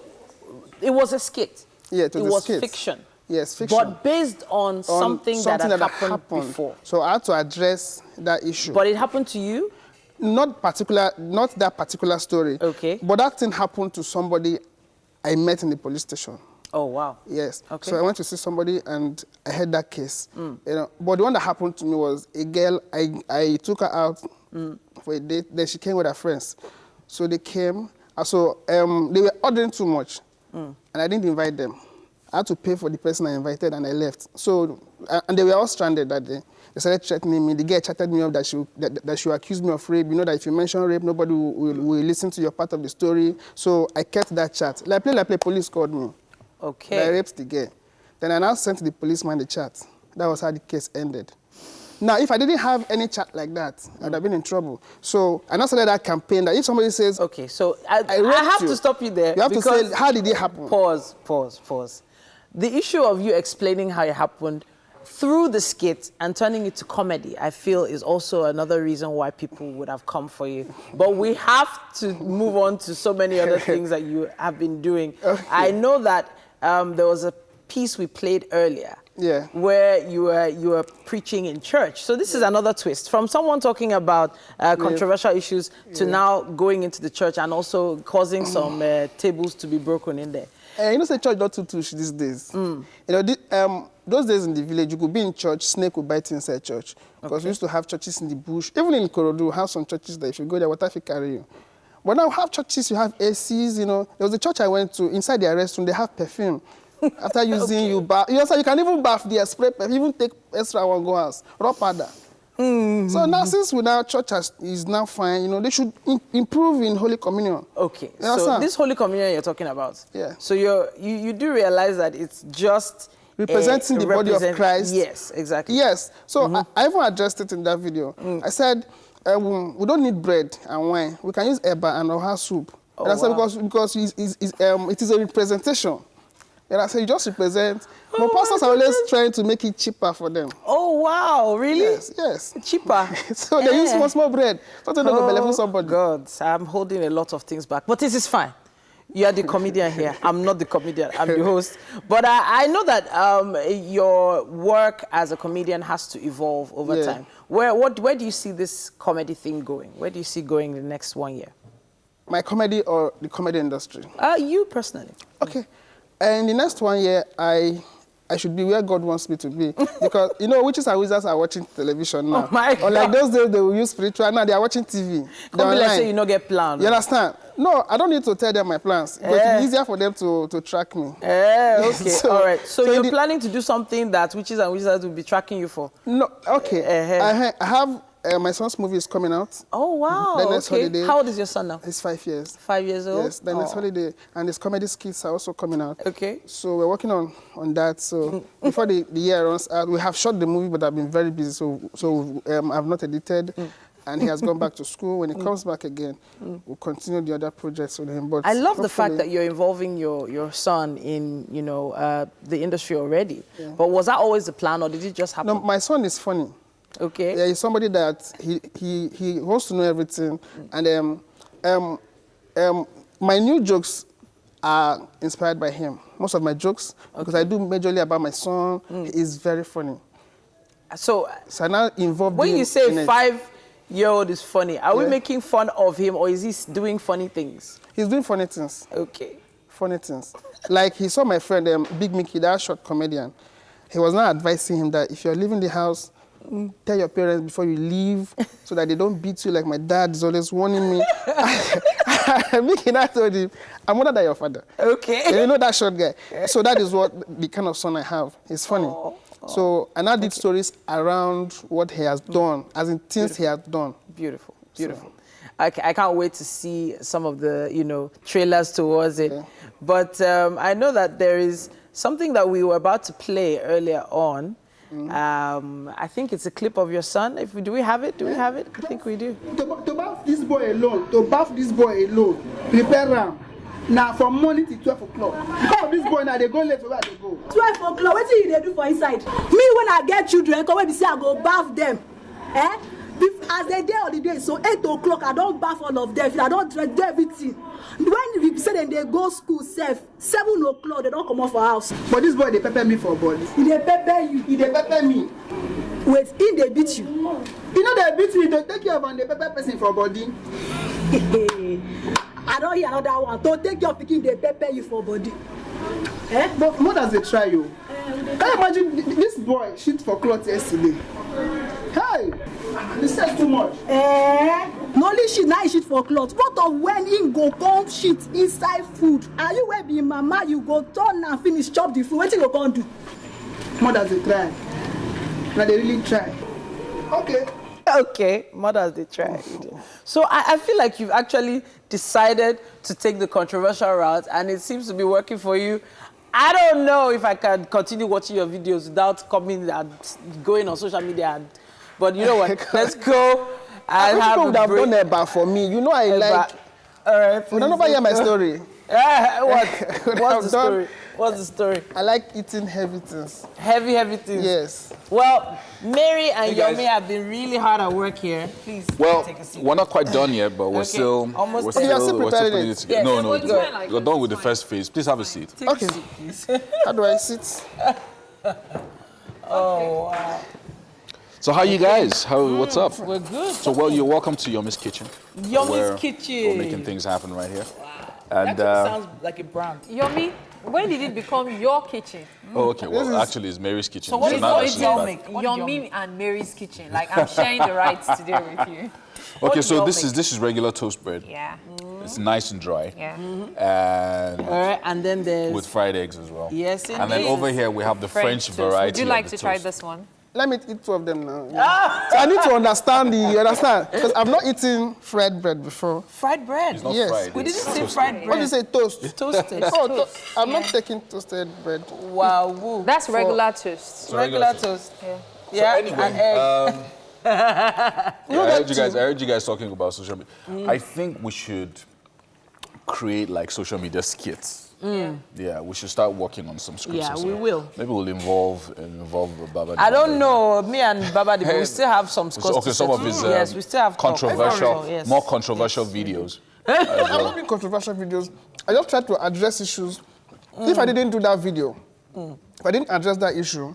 it was a skit. Yeah, it was skit. Fiction. Yes, fiction. But based on something that had happened before. So I had to address that issue. But it happened to you? Not that particular story. Okay. But that thing happened to somebody I met in the police station. Oh, wow. Yes. Okay. So I went to see somebody and I heard that case. You know, but the one that happened to me was a girl, I took her out for a date, then she came with her friends. So they came, so they were ordering too much and I didn't invite them. I had to pay for the person I invited and I left. So, and they were all stranded that day. They started threatening me. The girl chatted me up that she would accuse me of rape. You know that if you mention rape, nobody will listen to your part of the story. So I kept that chat. Like play, police called me. Okay. I raped the girl. Then I now sent the policeman the chat. That was how the case ended. Now, if I didn't have any chat like that, I'd have been in trouble. So I now started that campaign that if somebody says, okay, so I have to stop you there. You have to say, how did it happen? Pause. The issue of you explaining how it happened through the skit and turning it to comedy, I feel, is also another reason why people would have come for you. But we have to move on to so many other things that you have been doing. Okay. I know that there was a piece we played earlier where you were preaching in church. So this is another twist. From someone talking about controversial issues to now going into the church and also causing some tables to be broken in there. You know, say church not too these days. You know, those days in the village, you could be in church, snake would bite inside church. Because we used to have churches in the bush. Even in Korodu, we have some churches that if you go there, water will carry you. But now we have churches, you have ACs, you know. There was a church I went to, inside their restroom, they have perfume. After using you bath, you can even bath there, spray perfume, even take extra one go house, raw powder. So now, since church is now fine, you know, they should improve in Holy Communion. Okay, so this Holy Communion you're talking about. Yeah. So you do realize that it's just representing the body of Christ. Yes, exactly. Yes. So I even addressed it in that video. I said, we don't need bread and wine. We can use eba and oha soup. And I said, because it is a representation. And I said, you just represent. But pastors are always trying to make it cheaper for them. Oh, wow, really? Yes. Cheaper. So they use small bread. So they don't go for somebody. God, I'm holding a lot of things back. But this is fine. You're the comedian here. I'm not the comedian. I'm the host. But I know that your work as a comedian has to evolve over time. Where do you see this comedy thing going? Where do you see going in the next 1 year? My comedy or the comedy industry? You personally. Okay. In the next 1 year, I should be where God wants me to be. Because, you know, witches and wizards are watching television now. Oh my God. Unlike those days, they will use spiritual. Now they are watching TV. Come let's say you don't get planned. You understand? No, I don't need to tell them my plans. But it's easier for them to track me. Okay, all right. So you're planning to do something that witches and wizards will be tracking you for? No, okay. I have... my son's movie is coming out. Oh, wow. The next holiday. How old is your son now? He's 5 years. 5 years old? Yes, the next holiday. And his comedy skits are also coming out. Okay. So we're working on that. So before the year runs out, we have shot the movie, but I've been very busy. So I've not edited. And he has gone back to school. When he comes back again, we'll continue the other projects with him. But I love the fact that you're involving your son in, you know, the industry already. Yeah. But was that always the plan, or did it just happen? No, my son is funny. Okay. Yeah, he's somebody that he wants to know everything. And my new jokes are inspired by him. Most of my jokes, because I do majorly about my son, is very funny. So I now involved when him you say in 5-year-old is funny, are we making fun of him, or is he doing funny things? He's doing funny things. Okay. Funny things. Like he saw my friend, Big Mickey, that short comedian. He was now advising him that if you're leaving the house, tell your parents before you leave so that they don't beat you like my dad is always warning me. Mickey now told him, I'm older than your father. Okay. And you know that short guy. So that is what the kind of son I have. He's funny. So I now did stories around what he has done, as in things he has done. Beautiful, beautiful. I can't wait to see some of the, you know, trailers towards it. Okay. But I know that there is something that we were about to play earlier on. I think it's a clip of your son. Do we have it? Do we have it? I think we do. To bath this boy alone, prepare him. Now from morning till 12 o'clock. Because this boy now they go late, where they go? 12 o'clock, what do they do for inside? Me when I get children, come when they say I go bath them. As they day on the day, so 8 o'clock I don't bath all of them. I don't do everything. When we say then they go school safe, 7 o'clock they don't come off our house. But this boy they pepper me for body. He they pepper you. He they pepper me. Wait, in they beat you. You know they beat me to take care of and they pepper person for body. I don't hear another one. Don't take your picking, they pepper you for body. But more than they try you. Can you imagine this boy shit for clothes yesterday? Hey, this is too much. No only shit, now he shit for clothes. What of when he go come shit inside food? Are you where be mama? You go turn and finish chop the food. What you go come do? More than they try. Now they really try. Okay. Okay, mothers, they try. So I feel like you've actually decided to take the controversial route, and it seems to be working for you. I don't know if I can continue watching your videos without coming and going on social media. But you know what? Let's go and have a break. Done a bar for me. You know I like. All right. You don't know hear my story. What? What's the story? What's the story? I like eating heavy things. Heavy things? Yes. Well, Mary and Yomi have been really hard at work here. Please take a seat. We're not quite done yet, but we're still almost. We're still putting it together. Yes. No, we're done with the first phase. Please have a seat. Okay. How do I sit? Oh, wow. So how you guys? What's up? We're good. So well, you're welcome to Yomi's Kitchen. Yomi's Kitchen. We're making things happen right here. Wow. And that sounds like a brand. Yomi, when did it become your kitchen? Oh, okay. Well, actually, it's Mary's Kitchen. So what is Yomi and Mary's Kitchen? Like, I'm sharing the rights today with you. Okay, so this is regular toast bread. Yeah. It's nice and dry. Yeah. And all right, and then there's with fried eggs as well. Yes, indeed. And then over here we have the French variety. Would you like of the to try toast. this one? Let me eat 2 of them now. So I need to understand you understand? Because I've not eaten fried bread before. Fried bread? It's not yes. fried. We didn't say toasted. fried bread. What did you say? Toast? Toasted. I'm not taking toasted bread. Wow. Woo. That's regular toast. Regular toast. So Yeah. anyway, I heard you guys talking about social media. I think we should create like social media skits. Yeah, we should start working on some scripts. Yeah, we will. Maybe we'll involve Baba. I don't know. Me and Baba, we still have some scores. Okay, some of his yes, we still have controversial, more controversial videos. I don't mean controversial videos. I just try to address issues. If I didn't do that video, if I didn't address that issue,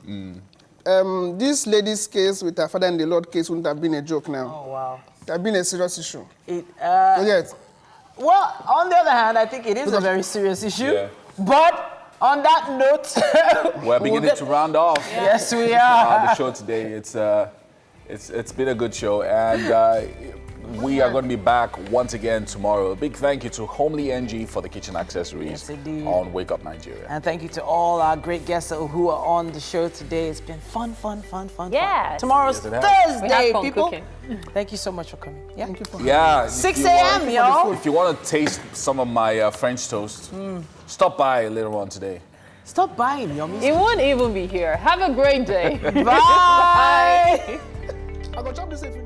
this lady's case with her father-in-the-law case wouldn't have been a joke now. Oh, wow. It would have been a serious issue. Yes. Well, on the other hand, I think it is a very serious issue. Yeah. But on that note, we're beginning to round off. Yes, we are. The show today. It's been a good show, and we are going to be back once again tomorrow. A big thank you to Homely NG for the kitchen accessories on Wake Up Nigeria. And thank you to all our great guests who are on the show today. It's been fun. Yeah. Tomorrow's Thursday, people. Cooking. Thank you so much for coming. Yeah. Thank you for 6 a.m., y'all. If you want to taste some of my French toast, stop by later on today. Stop by, yummy. It won't even be here. Have a great day. Bye. I'm going to chop this if you